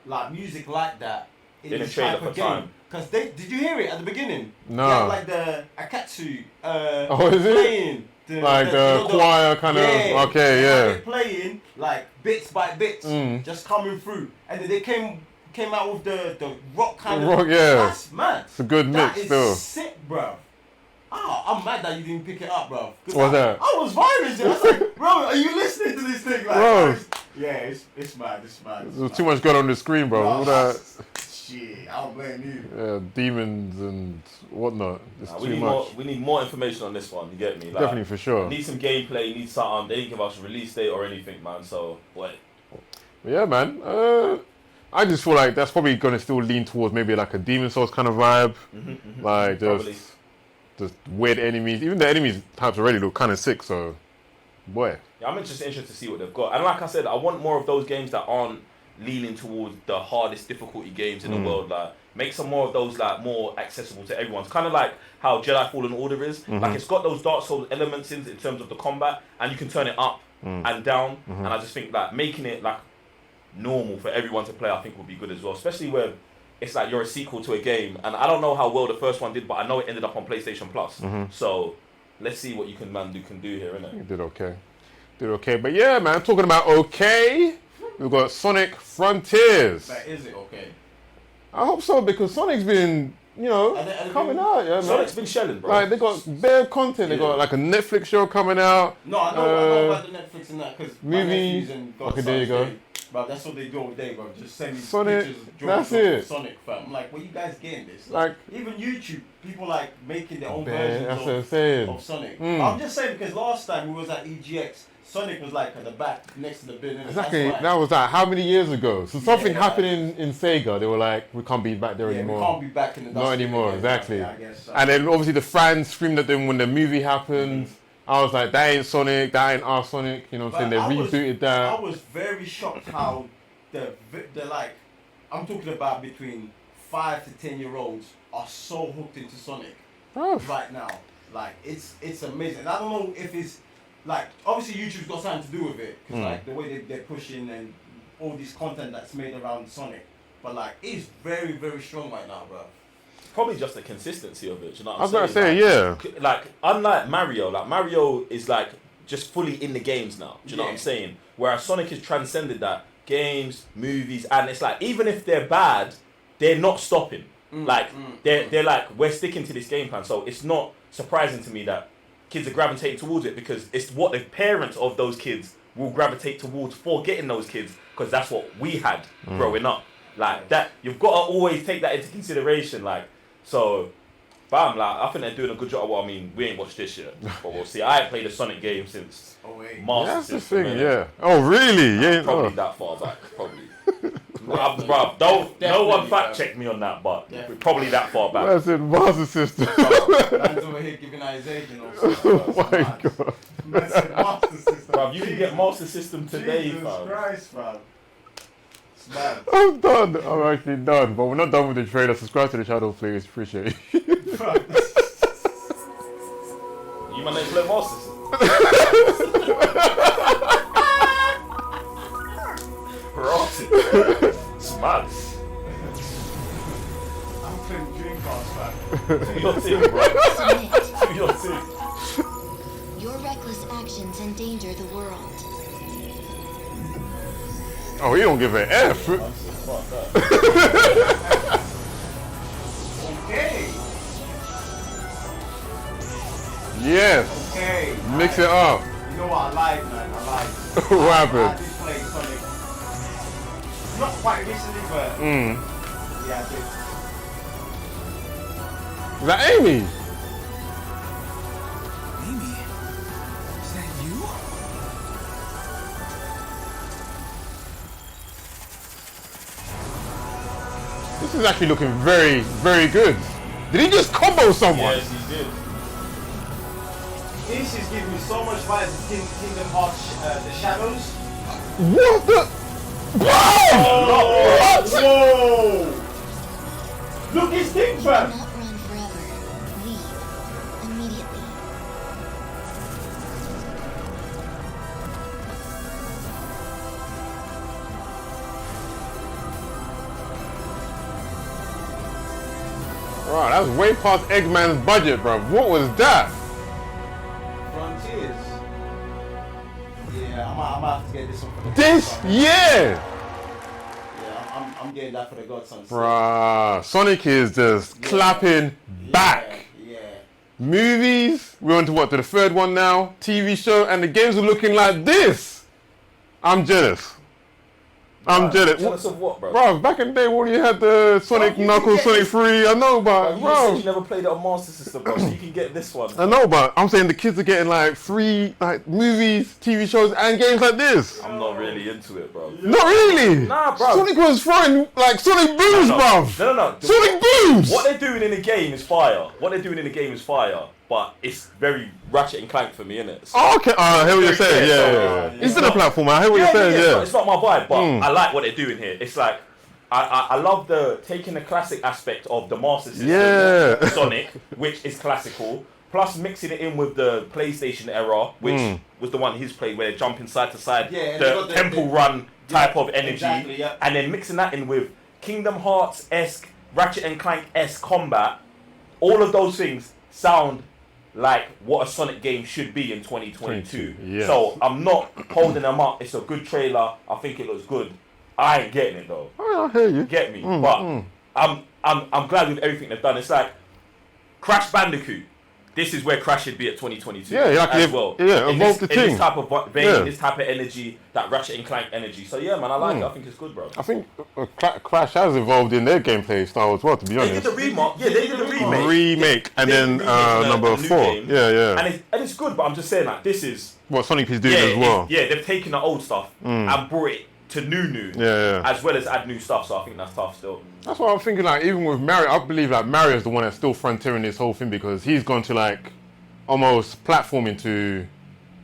like music like that in In a this trailer type for of game. time. Because did you hear it at the beginning? No. They had, like the Akatsu Oh, is it? playing. Like the choir kind of, okay, they yeah. had it playing like bits by bits, just coming through. And then they came out with the rock kind Rock, of. yeah. That's mad. It's a good That mix is still. sick, bro. I'm mad that you didn't pick it up, bro. What's that? I was vibing. I was like, bro, are you listening to this thing? Like, Bro. Yeah, it's mad. It's mad. There's too much going on the screen, bro. All that, Shit, I don't blame you. demons and whatnot. It's we too need much. we need more information on this one. You get me? Like, Definitely, for sure. Need some gameplay. Need something. They didn't give us a release date or anything, man. So, boy. Yeah, man. I just feel like that's probably going to still lean towards maybe like a Demon Souls kind of vibe. Like just weird enemies. Even the enemies types already look kind of sick, so boy. Yeah, I'm just interested to see what they've got. And like I said, I want more of those games that aren't leaning towards the hardest difficulty games in the world. Like, make some more of those like more accessible to everyone. It's kind of like how Jedi Fallen Order is. Like, it's got those Dark Souls elements in terms of the combat, and you can turn it up and down. And I just think that making it like normal for everyone to play, I think would be good as well. Especially where it's like you're a sequel to a game, and I don't know how well the first one did, but I know it ended up on PlayStation Plus. So let's see what you can do here, innit? You did okay. But yeah, man, talking about okay, we've got Sonic Frontiers. But is it okay? I hope so, because Sonic's been, coming out, yeah, man. Sonic's been shelling, bro. Like, they got bare content. They got like a Netflix show coming out. No, I know about the Netflix and that, because movies. Okay, there you go. Bro, that's what they do all day, bro. Just send me Sonic, pictures of that's drawings it. of Sonic, fam. I'm like, where you guys getting this? Like, even YouTube, people like making their own that's what I'm versions saying. of Sonic. I'm just saying, because last time we was at EGX, Sonic was like at the back next to the bin. Exactly. That was like how many years ago? So something happened in Sega. They were like, we can't be back there anymore. We can't be back in the Not anymore. again. Exactly. Yeah, I guess so. And then obviously the fans screamed at them when the movie happened. I was like, that ain't Sonic. That ain't our Sonic. You know what I'm saying? They rebooted that. I was very shocked how the like, I'm talking about between 5 to 10-year-olds are so hooked into Sonic right now. Like, it's amazing. And I don't know if it's like, obviously YouTube's got something to do with it, because like the way they're pushing and all this content that's made around Sonic, but like it's very, very strong right now, bro. Probably just the consistency of it. You know what I was I'm about to say, saying? Like, unlike Mario, like Mario is like just fully in the games now. Do you know what I'm saying? Whereas Sonic has transcended that. Games, movies, and it's like, even if they're bad, they're not stopping. They're like, we're sticking to this game plan. So it's not surprising to me that kids are gravitating towards it, because it's what the parents of those kids will gravitate towards for getting those kids, because that's what we had growing up. Like that, you've got to always take that into consideration. Like, so, bam, like I think they're doing a good job. Well, I mean, we ain't watched this yet, but we'll see. I ain't played a Sonic game since Master That's the System. thing, yeah. Oh, really? Yeah. Probably that far back, probably. Bruv, no one fact check me on that, but probably that far back. That's in Master System. Man's over here giving out his age and all sorts. Oh my god. Master System. Bruv, you can get Master System today, Jesus fam. Christ, fam. It's mad. I'm done. I'm actually done. But we're not done with the trailer. Subscribe to the channel, please. Appreciate it. You might not play Master System. It's mad. I'm playing Dreamcast, fam. Do your thing, bro. Do your thing. Your reckless actions endanger the world. Oh, he don't give an F. Okay. Yes. Okay. Mix it up. You know what I like, man? I like. What happened? I did play Sonic. Not quite recently, but yeah, I did. Is that Amy? Amy? Is that you? This is actually looking very, very good. Did he just combo someone? Yes, he did. This is giving me so much vibes of Kingdom Hearts, the Shadows. What the? Whoa! What? Whoa! Look, his thing, fam. Not run forever. Leave. Immediately. Right, that's way past Eggman's budget, bro. What was that? Frontiers. Yeah, I'm gonna have to get this one for the This, Godson. yeah. Yeah, I'm getting that for the Godson. Bruh, Sonic is just clapping back. Yeah. Movies, we're on to what, to the third one now. TV show, and the games are looking like this. I'm jealous. I'm jealous. Jealous of what, bro? Bro, back in the day when you had the Sonic Knuckles, Sonic 3, I know, but You bro. said you never played it on Master System, bro, so you can get this one. I know, but I'm saying the kids are getting like free like movies, TV shows, and games like this. I'm not really into it, bro. Not really. Nah, bro. Sonic was throwing like Sonic Booms, bro. No. Sonic Booms. What they're doing in the game is fire. But it's very Ratchet and Clank for me, innit? So, Oh, okay. I hear what you're saying. Yeah. It's in a platform. I hear what you're saying. Yeah. It's not my vibe, but I like what they're doing here. It's like I love the taking the classic aspect of the Master System, Sonic, which is classical, plus mixing it in with the PlayStation era, which was the one he's played where they're jumping side to side, the Temple Run type of energy, exactly, and then mixing that in with Kingdom Hearts-esque, Ratchet and Clank-esque combat. All of those things sound like what a Sonic game should be in 2022. Yes. So I'm not holding them up. It's a good trailer. I think it looks good. I ain't getting it though. Oh, I hear you. Get me? But I'm glad with everything they've done. It's like Crash Bandicoot. This is where Crash should be at 2022. Yeah, like as well. Yeah, in evolve the in team. this type of vein, this type of energy, that Ratchet and Clank energy. So yeah, man, I like it. I think it's good, bro. I think Crash has evolved in their gameplay style as well, to be They honest. did the remake. Yeah, they did the remake. Remake, and then number 4. Yeah. And it's good, but I'm just saying like this is What Sonic is doing as well. Yeah, they've taken the old stuff and brought it to new. Yeah. As well as add new stuff. So I think that's tough still. That's what I'm thinking. Like even with Mario, I believe like Mario's the one that's still frontiering this whole thing because he's gone to like almost platforming to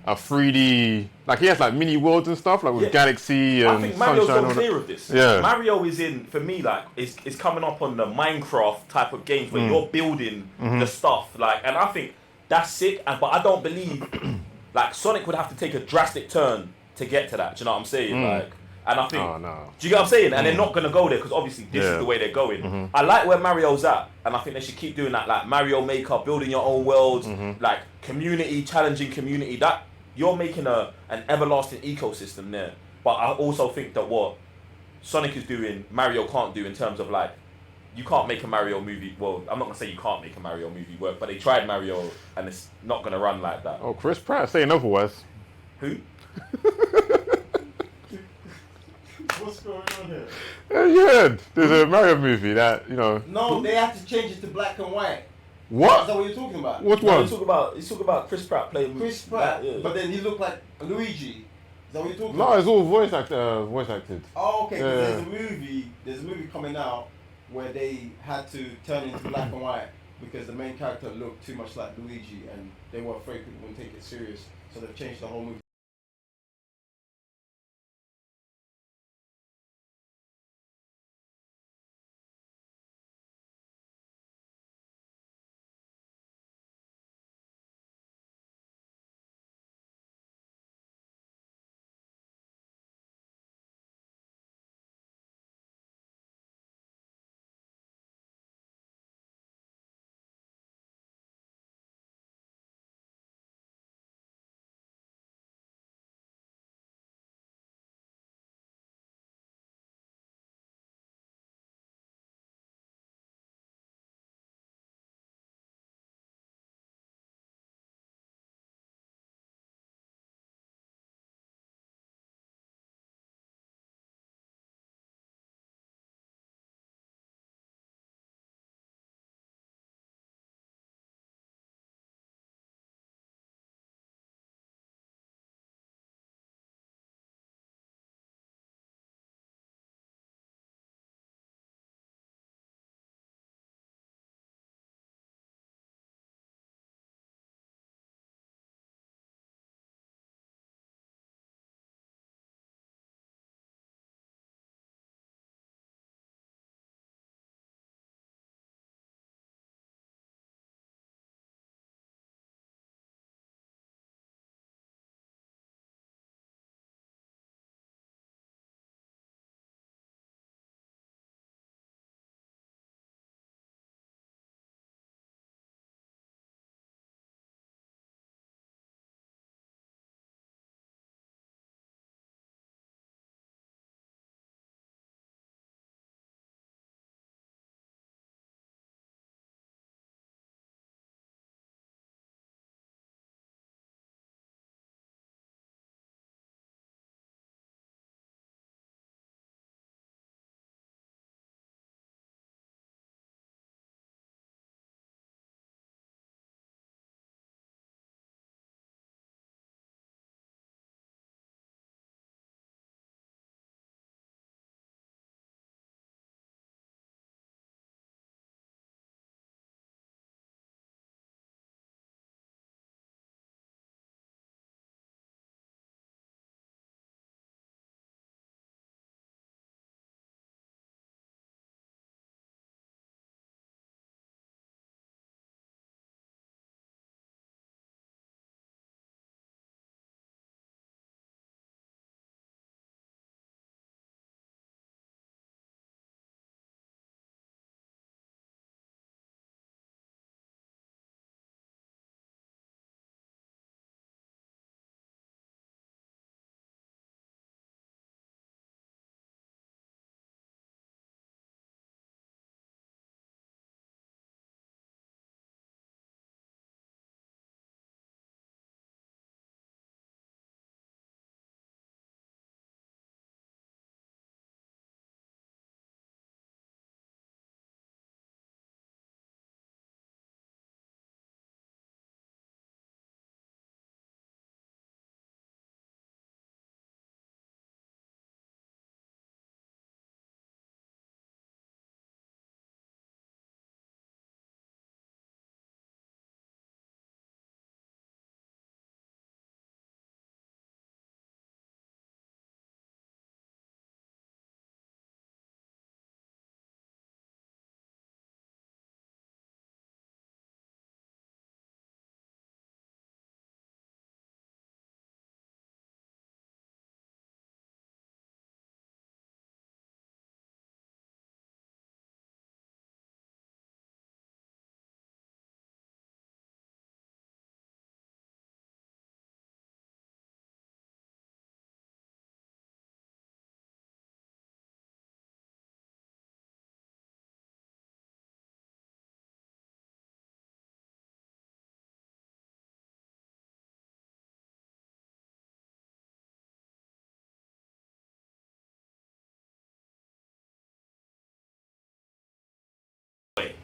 a 3D. Like he has like mini worlds and stuff, like with Galaxy and I think Mario's Sunshine. so clear of this. Yeah. Mario is in, for me, like, is coming up on the Minecraft type of games where you're building the stuff. Like, and I think that's sick. But I don't believe, like, Sonic would have to take a drastic turn to get to that. Do you know what I'm saying? Like, and I think, do you get what I'm saying? And they're not going to go there because obviously this is the way they're going. I like where Mario's at, and I think they should keep doing that. Like Mario Maker, building your own worlds, like community, challenging community. That you're making an everlasting ecosystem there. But I also think that what Sonic is doing, Mario can't do in terms of like, you can't make a Mario movie. Well, I'm not going to say you can't make a Mario movie work, but they tried Mario and it's not going to run like that. Oh, Chris Pratt saying otherwise. Who? What's going on here? Yeah, there's a Mario movie that, you know. No, they have to change it to black and white. What? Is that what you're talking about? What No, one? he's talking about Chris Pratt playing Chris Pratt, yeah. but then he looked like Luigi. Is that what you're talking No, about? it's all voice acted. Oh, okay. 'Cause Yeah. There's a movie coming out where they had to turn it into black and white because the main character looked too much like Luigi, and they were afraid people wouldn't take it serious, so they've changed the whole movie.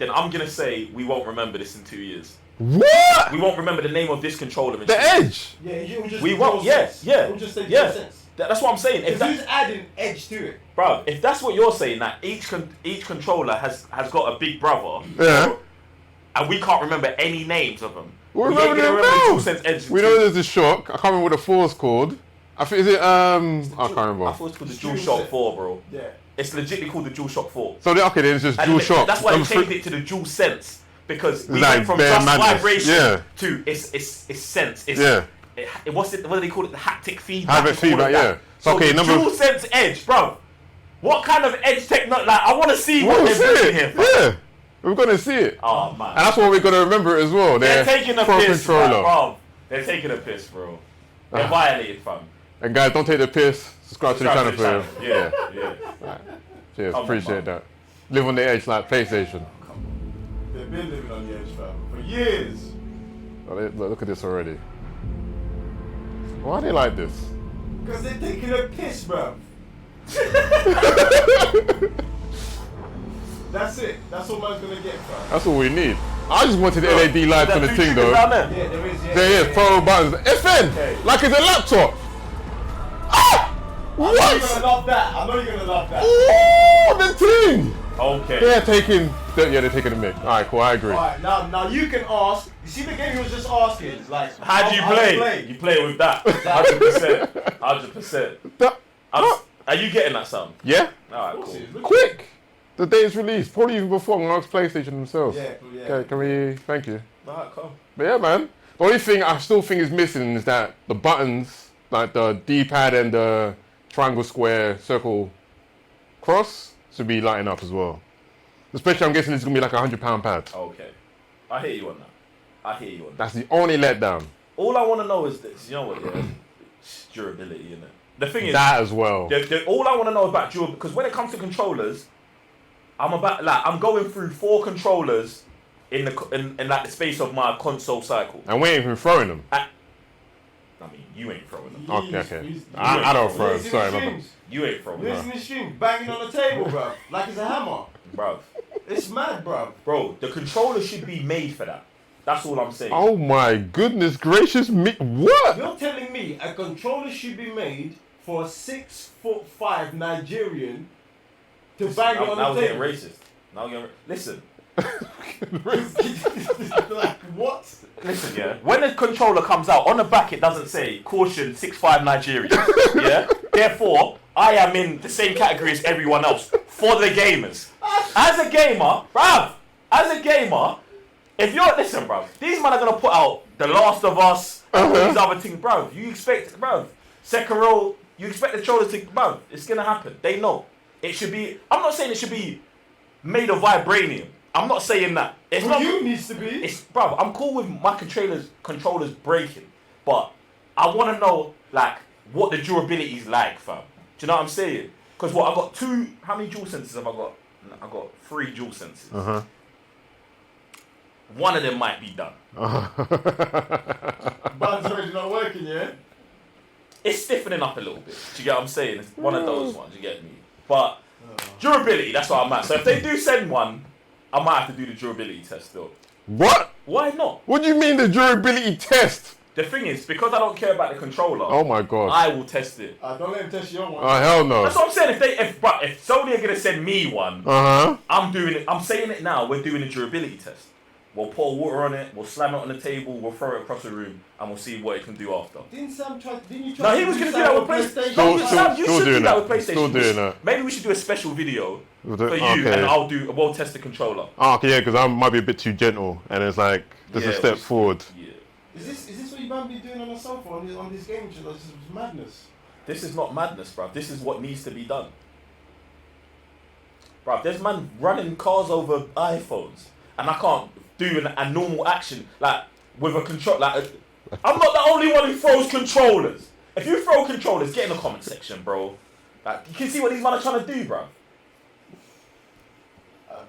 then I'm gonna say we won't remember this in 2 years. What? We won't remember the name of this controller. In The 2 years. Edge. Yeah, it would just We be won't. DualSense. Yeah. It would just say Yeah. DualSense. That's what I'm saying. If who's adding Edge to it? Bro, if that's what you're saying, that each controller has got a big brother, Yeah. and we can't remember any names of them. We ain't remember gonna them remember now. the DualSense Edge. We know there's a Shock. I can't remember what the 4's called. I think, is it, I can't remember. I thought it's called the DualShock 4, bro. Yeah. It's legitimately called the DualShock 4. So, okay, then it's just And DualShock. That's why they changed it to the DualSense. Because we Like went from bare just madness. vibration Yeah. to it's sense. It's, Yeah. What do they call it? The haptic feedback. Haptic and all feedback, of that. yeah. So Okay, the number- DualSense Edge, bro. What kind of edge technology? Like, I want to see what We'll they're see building it. here. Fam. Yeah. We're going to see it. Oh, man. And that's what we're going to remember as well. They're taking a Pro piss, controller. bro. They're taking a piss, bro. They're violated, fam. And guys, don't take the piss. Subscribe to the channel for you. Yeah. Right. Cheers. Come on, Appreciate that. Live on the edge like PlayStation. They've been living on the edge, fam, for years. Oh, look at this already. Why are they like this? Because they're taking a piss, bro. That's it. That's all man's gonna get, fam. That's all we need. I just wanted LED lights on the thing though. Down there? Yeah, there is. Yeah, There is, throw buttons. FN! Okay. Like it's a laptop! Ah! I know you're What? gonna love that. I know you're gonna love that. Oh, the thing! Okay. They're taking the mic. Alright, cool, I agree. Alright, now you can ask. You see the game he was just asking, like How do you play? You play with that. 100%. 100%. Are you getting that sound? Yeah? Alright, cool. Quick! The day it's released, probably even before I'm gonna ask PlayStation themselves. Yeah. Okay, can we thank you? Alright, cool. But yeah, man. The only thing I still think is missing is that the buttons, like the D-pad and the triangle, square, circle, cross, should be lighting up as well. Especially, I'm guessing it's gonna be like a £100 pad. Okay. I hear you on that. That's the only letdown. All I want to know is this. You know what? Yeah, it's durability, innit? The thing is That as well. All I want to know about durability, because when it comes to controllers, I'm going through 4 controllers in like the space of my console cycle. And we ain't even throwing them. I mean, you ain't throwing them. Okay. I don't throw them. Sorry, my bad. You ain't throwing You're them. in the stream, banging on the table, bro, like it's a hammer. Bro. It's mad, bro. Bro, the controller should be made for that. That's all I'm saying. Oh my goodness gracious me! What? You're telling me a controller should be made for a 6'5" Nigerian to bang it on Now the we're table? getting racist. Now we're getting listen. Like what? Listen, yeah. When the controller comes out, on the back it doesn't say caution 6'5" Nigerian. Yeah. Therefore, I am in the same category as everyone else for the gamers. As a gamer, bruv. If you're listen, bruv, these men are gonna put out The Last of Us and all these other things, bruv. You expect, bruv, Sekiro. You expect the controller to, bruv. It's gonna happen. They know. It should be. I'm not saying it should be made of vibranium. I'm not saying that. It's not. You needs to be. It's bruv. I'm cool with my controllers breaking, but I want to know like what the durability is like, fam. Do you know what I'm saying? Because what I got two. How many dual senses have I got? I got 3 dual senses. One of them might be done. Buttons already not working, yeah? It's stiffening up a little bit. Do you get what I'm saying? It's one of those ones, you get me? But durability, that's what I'm at. So if they do send one, I might have to do the durability test though. What? Why not? What do you mean the durability test? The thing is, because I don't care about the controller, Oh my god. I will test it. Don't let him test your one. Oh hell no. That's what I'm saying. If Sony are gonna send me one, I'm doing it. I'm saying it now. We're doing a durability test. We'll pour water on it. We'll slam it on the table. We'll throw it across the room, and we'll see what it can do after. Didn't you try No, he was gonna do that with PlayStation. Sam, you should do that with PlayStation. Still doing that. Maybe we should do a special video With for the- you, okay. and we'll test the controller. Oh, okay, yeah, because I might be a bit too gentle, and it's like just a Yeah, step forward. Is this what you might be doing on the sofa on this game? This is madness. This is not madness, bruv. This is what needs to be done. Bruv, there's man running cars over iPhones, and I can't do a normal action like with a control. Like I'm not the only one who throws controllers. If you throw controllers, get in the comment section, bro. Like you can see what these men are trying to do, bruv.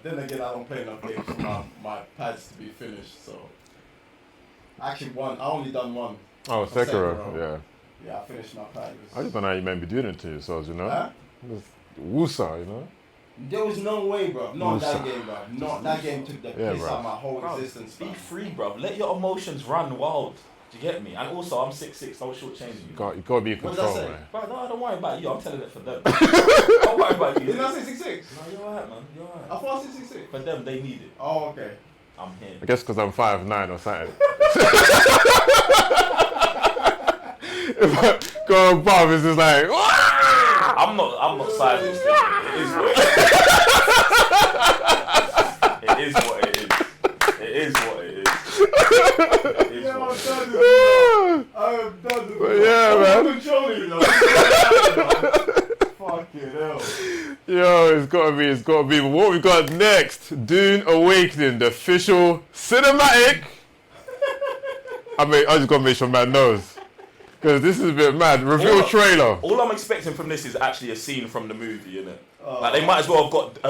Then again, I don't play enough games for my pads to be finished. So actually, I only done one. Oh, Sekiro, yeah. Yeah, I finished my pad. I just don't know how you meant to be doing it to yourselves, you know? Huh? Just Wusa, you know? There was no way, bro. Not that game, bro. Not that game took the piss out of my whole existence. Be free, bro. Let your emotions run wild. Do you get me? And also, I'm 6'6", don't shortchange you. You got to be in control, man. Bro, no, don't worry about you. I'm telling it for them. Don't worry about you. Didn't I say 6'6"? No, you're alright, man. You're alright. I thought I said 6'6". For them, they need it. Oh, okay. I'm here. I guess because I'm 5'9" or something. Go above, it's just like, I'm not sizing still. It is what it is. It is what it is. It is what it is. I am done. Yeah, man. I'm controlling you, though. Fucking hell. Yo, it's gotta be. But what we got next? Dune Awakening, the official cinematic. I just gotta make sure man knows. Because this is a bit mad. Reveal trailer. All I'm expecting from this is actually a scene from the movie, innit? Like they might as well have got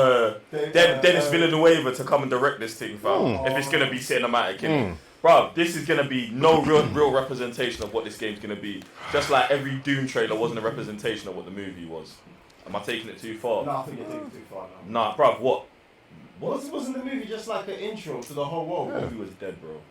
Dennis Villeneuve to come and direct this thing, fam. If it's gonna be cinematic, innit? Bruv, this is gonna be no real representation of what this game's gonna be. Just like every Dune trailer wasn't a representation of what the movie was. Am I taking it too far? No, I think you're taking it too far now. Nah, bruv, what? Wasn't the movie just like an intro to the whole world? The movie was dead, bro.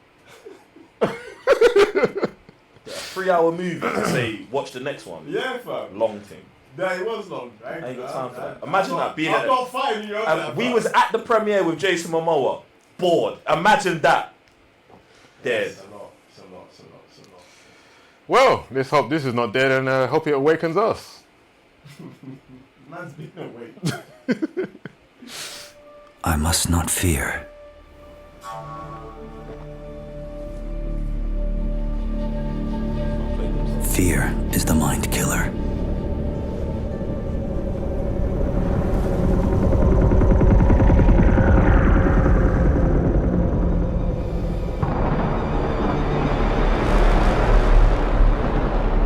A 3-hour movie to say, watch the next one. Yeah, fam. Long thing. Yeah, it was long. I ain't got time for that. Imagine that being I'm not fighting you. we was at the premiere with Jason Momoa. Bored. Imagine that. Dead. It's a lot. Well, let's hope this is not dead and hope it awakens us. Man's been awake. I must not fear. Fear is the mind killer.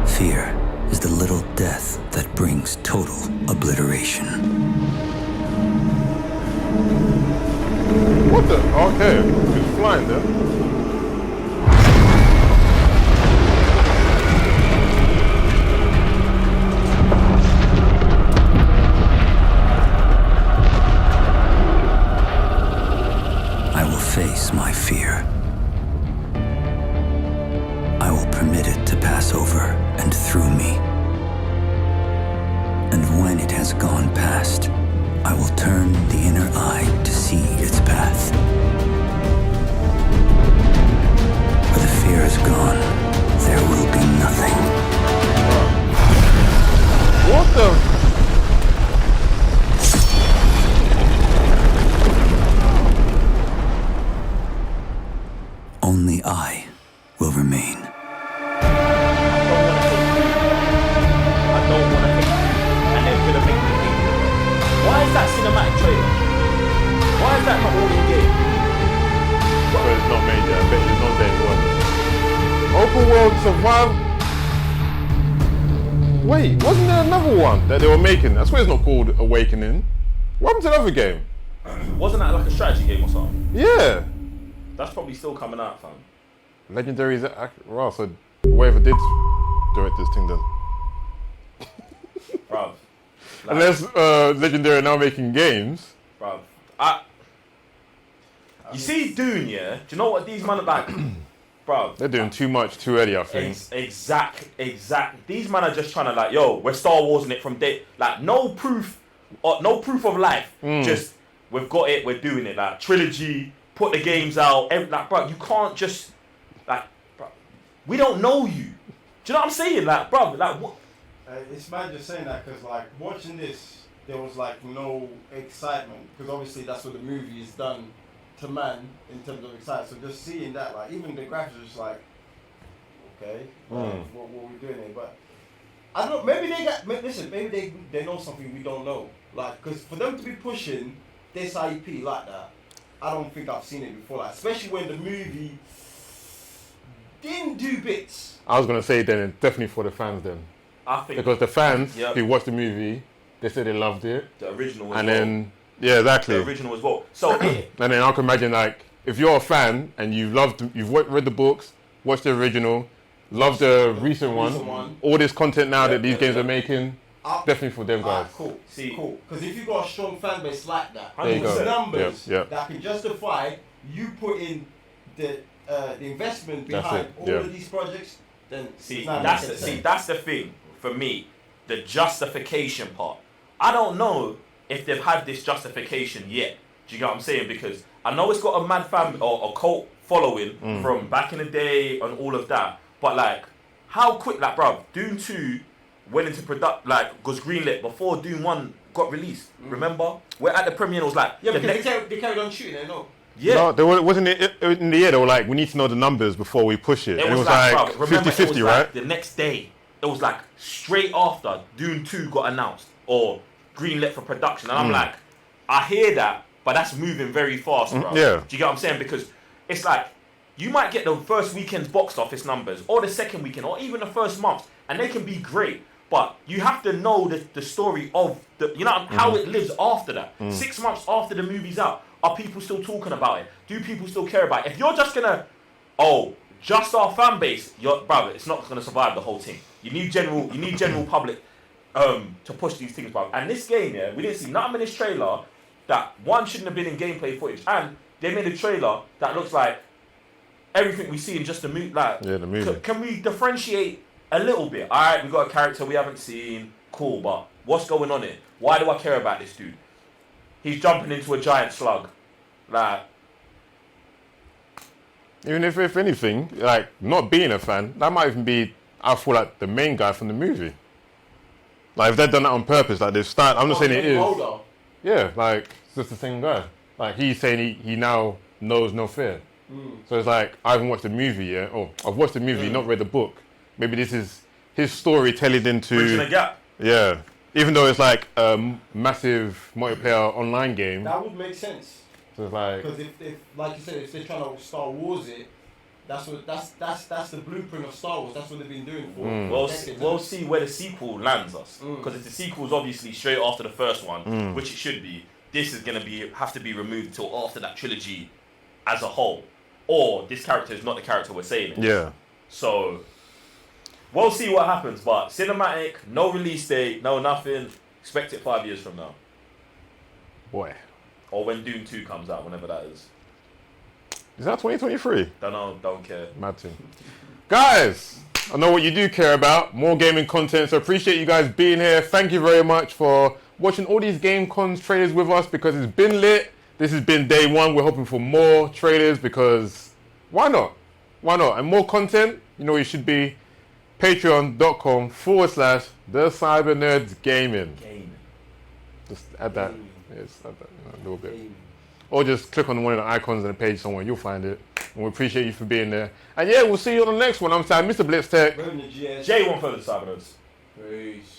Fear is the little death that brings total obliteration. What the? Okay, he's flying there. Face my fear. I will permit it to pass over and through me. And when it has gone past, I will turn the inner eye to see its path. Where the fear is gone, there will be nothing. What the? Only I will remain. I don't want to hate you. And they're gonna make me hate you. Why is that cinematic trailer? Why is that not all in game? But it's not made yet. I bet it's not day one. Open world survival. Wait, wasn't there another one that they were making? That's why it's not called Awakening. What happened to the other game? Wasn't that like a strategy game or something? Yeah. That's probably still coming out, fam. Legendary is well, so whoever did direct this thing then. Bruv. Like, unless Legendary are now making games. Bruv. You see Dune, yeah? Do you know what these men are like? Bruv. They're doing too much too early, I think. Exact. These men are just trying to like, yo, we're Star Warsing it from day. Like, no proof of life. Just, we've got it, we're doing it. Like, trilogy. Put the games out, like, bro, you can't just, like, bro, we don't know you. Do you know what I'm saying? Like, bro, like, what? It's bad just saying that because, like, watching this, there was, like, no excitement because obviously that's what the movie is done to man in terms of excitement. So just seeing that, like, even the graphics are just like, okay, what are we doing here? But I don't know, maybe they know something we don't know. Like, because for them to be pushing this IP like that, I don't think I've seen it before, like, especially when the movie didn't do bits. I was gonna say then it's definitely for the fans then. I think because the fans who watched the movie, they said they loved it. The original as and well. Then exactly. The original as well. So and then I can imagine like if you're a fan and you've read the books, watched the original, loved the recent one, all this content now that these games are making, definitely for them guys. Cool. Cool. Because if you've got a strong fan base like that, There you go. numbers Yep. that can justify you putting the investment That's behind it. all Yeah. of these projects, then That's the thing for me, the justification part. I don't know if they've had this justification yet. Do you get what I'm saying? Because I know it's got a mad fan or a cult following from back in the day and all of that. But like, how quick, like, bruv, Dune 2 went into was greenlit before Dune 1 got released. Remember? We're at the premiere and it was like, yeah, because they carried on shooting it, no? Yeah. No, there wasn't in the air. They were like, we need to know the numbers before we push it. It And was like, bruv, 50-50, right? Like the next day, it was like straight after Dune 2 got announced or greenlit for production. And I'm like, I hear that, but that's moving very fast, bro. Yeah. Do you get what I'm saying? Because it's like, you might get the first weekend's box office numbers, or the second weekend, or even the first month, and they can be great. But you have to know the story of how it lives after that. 6 months after the movie's out, are people still talking about it? Do people still care about it? If you're just gonna, just our fan base, brother, it's not gonna survive the whole thing. You need general public to push these things, bro. And this game, we didn't see nothing in this trailer that one shouldn't have been in gameplay footage, and they made a trailer that looks like everything we see in just the movie. Like, the movie. Can we differentiate a little bit? All right, we got a character we haven't seen, cool, but what's going on here? Why do I care about this dude? He's jumping into a giant slug, like. Even if anything, like not being a fan, that might even be, I feel like the main guy from the movie. Like if they've done that on purpose, like they've started. I'm not saying it is. Older. Yeah, like it's just the same guy. Like he's saying he now knows no fear. So it's like I haven't watched the movie yet. Oh, I've watched the movie, not read the book. Maybe this is his story telling into. Bridging a gap. Yeah, even though it's like a massive multiplayer online game. That would make sense. So it's like. Because if like you said, if they're trying to Star Wars it, that's the blueprint of Star Wars. That's what they've been doing for. We'll see where the sequel lands us. Because if the sequel's obviously straight after the first one, which it should be, this is gonna have to be removed till after that trilogy as a whole. Or this character is not the character we're saying it is. Yeah. So we'll see what happens. But cinematic, no release date, no nothing. Expect it 5 years from now. Boy. Or when Dune 2 comes out, whenever that is. Is that 2023? Don't know, don't care. Mad thing. Guys, I know what you do care about. More gaming content. So appreciate you guys being here. Thank you very much for watching all these Gamescom trailers with us because it's been lit. This has been day one. We're hoping for more trailers because why not? Why not? And more content, you know, it should be patreon.com/TheCyberNerdsGaming. Just add that. Yes, add that a little bit. Or just click on one of the icons on the page somewhere. You'll find it. And we appreciate you for being there. And yeah, we'll see you on the next one. I'm Mr. Blitz Tech. J1 for the Cybernerds. Peace.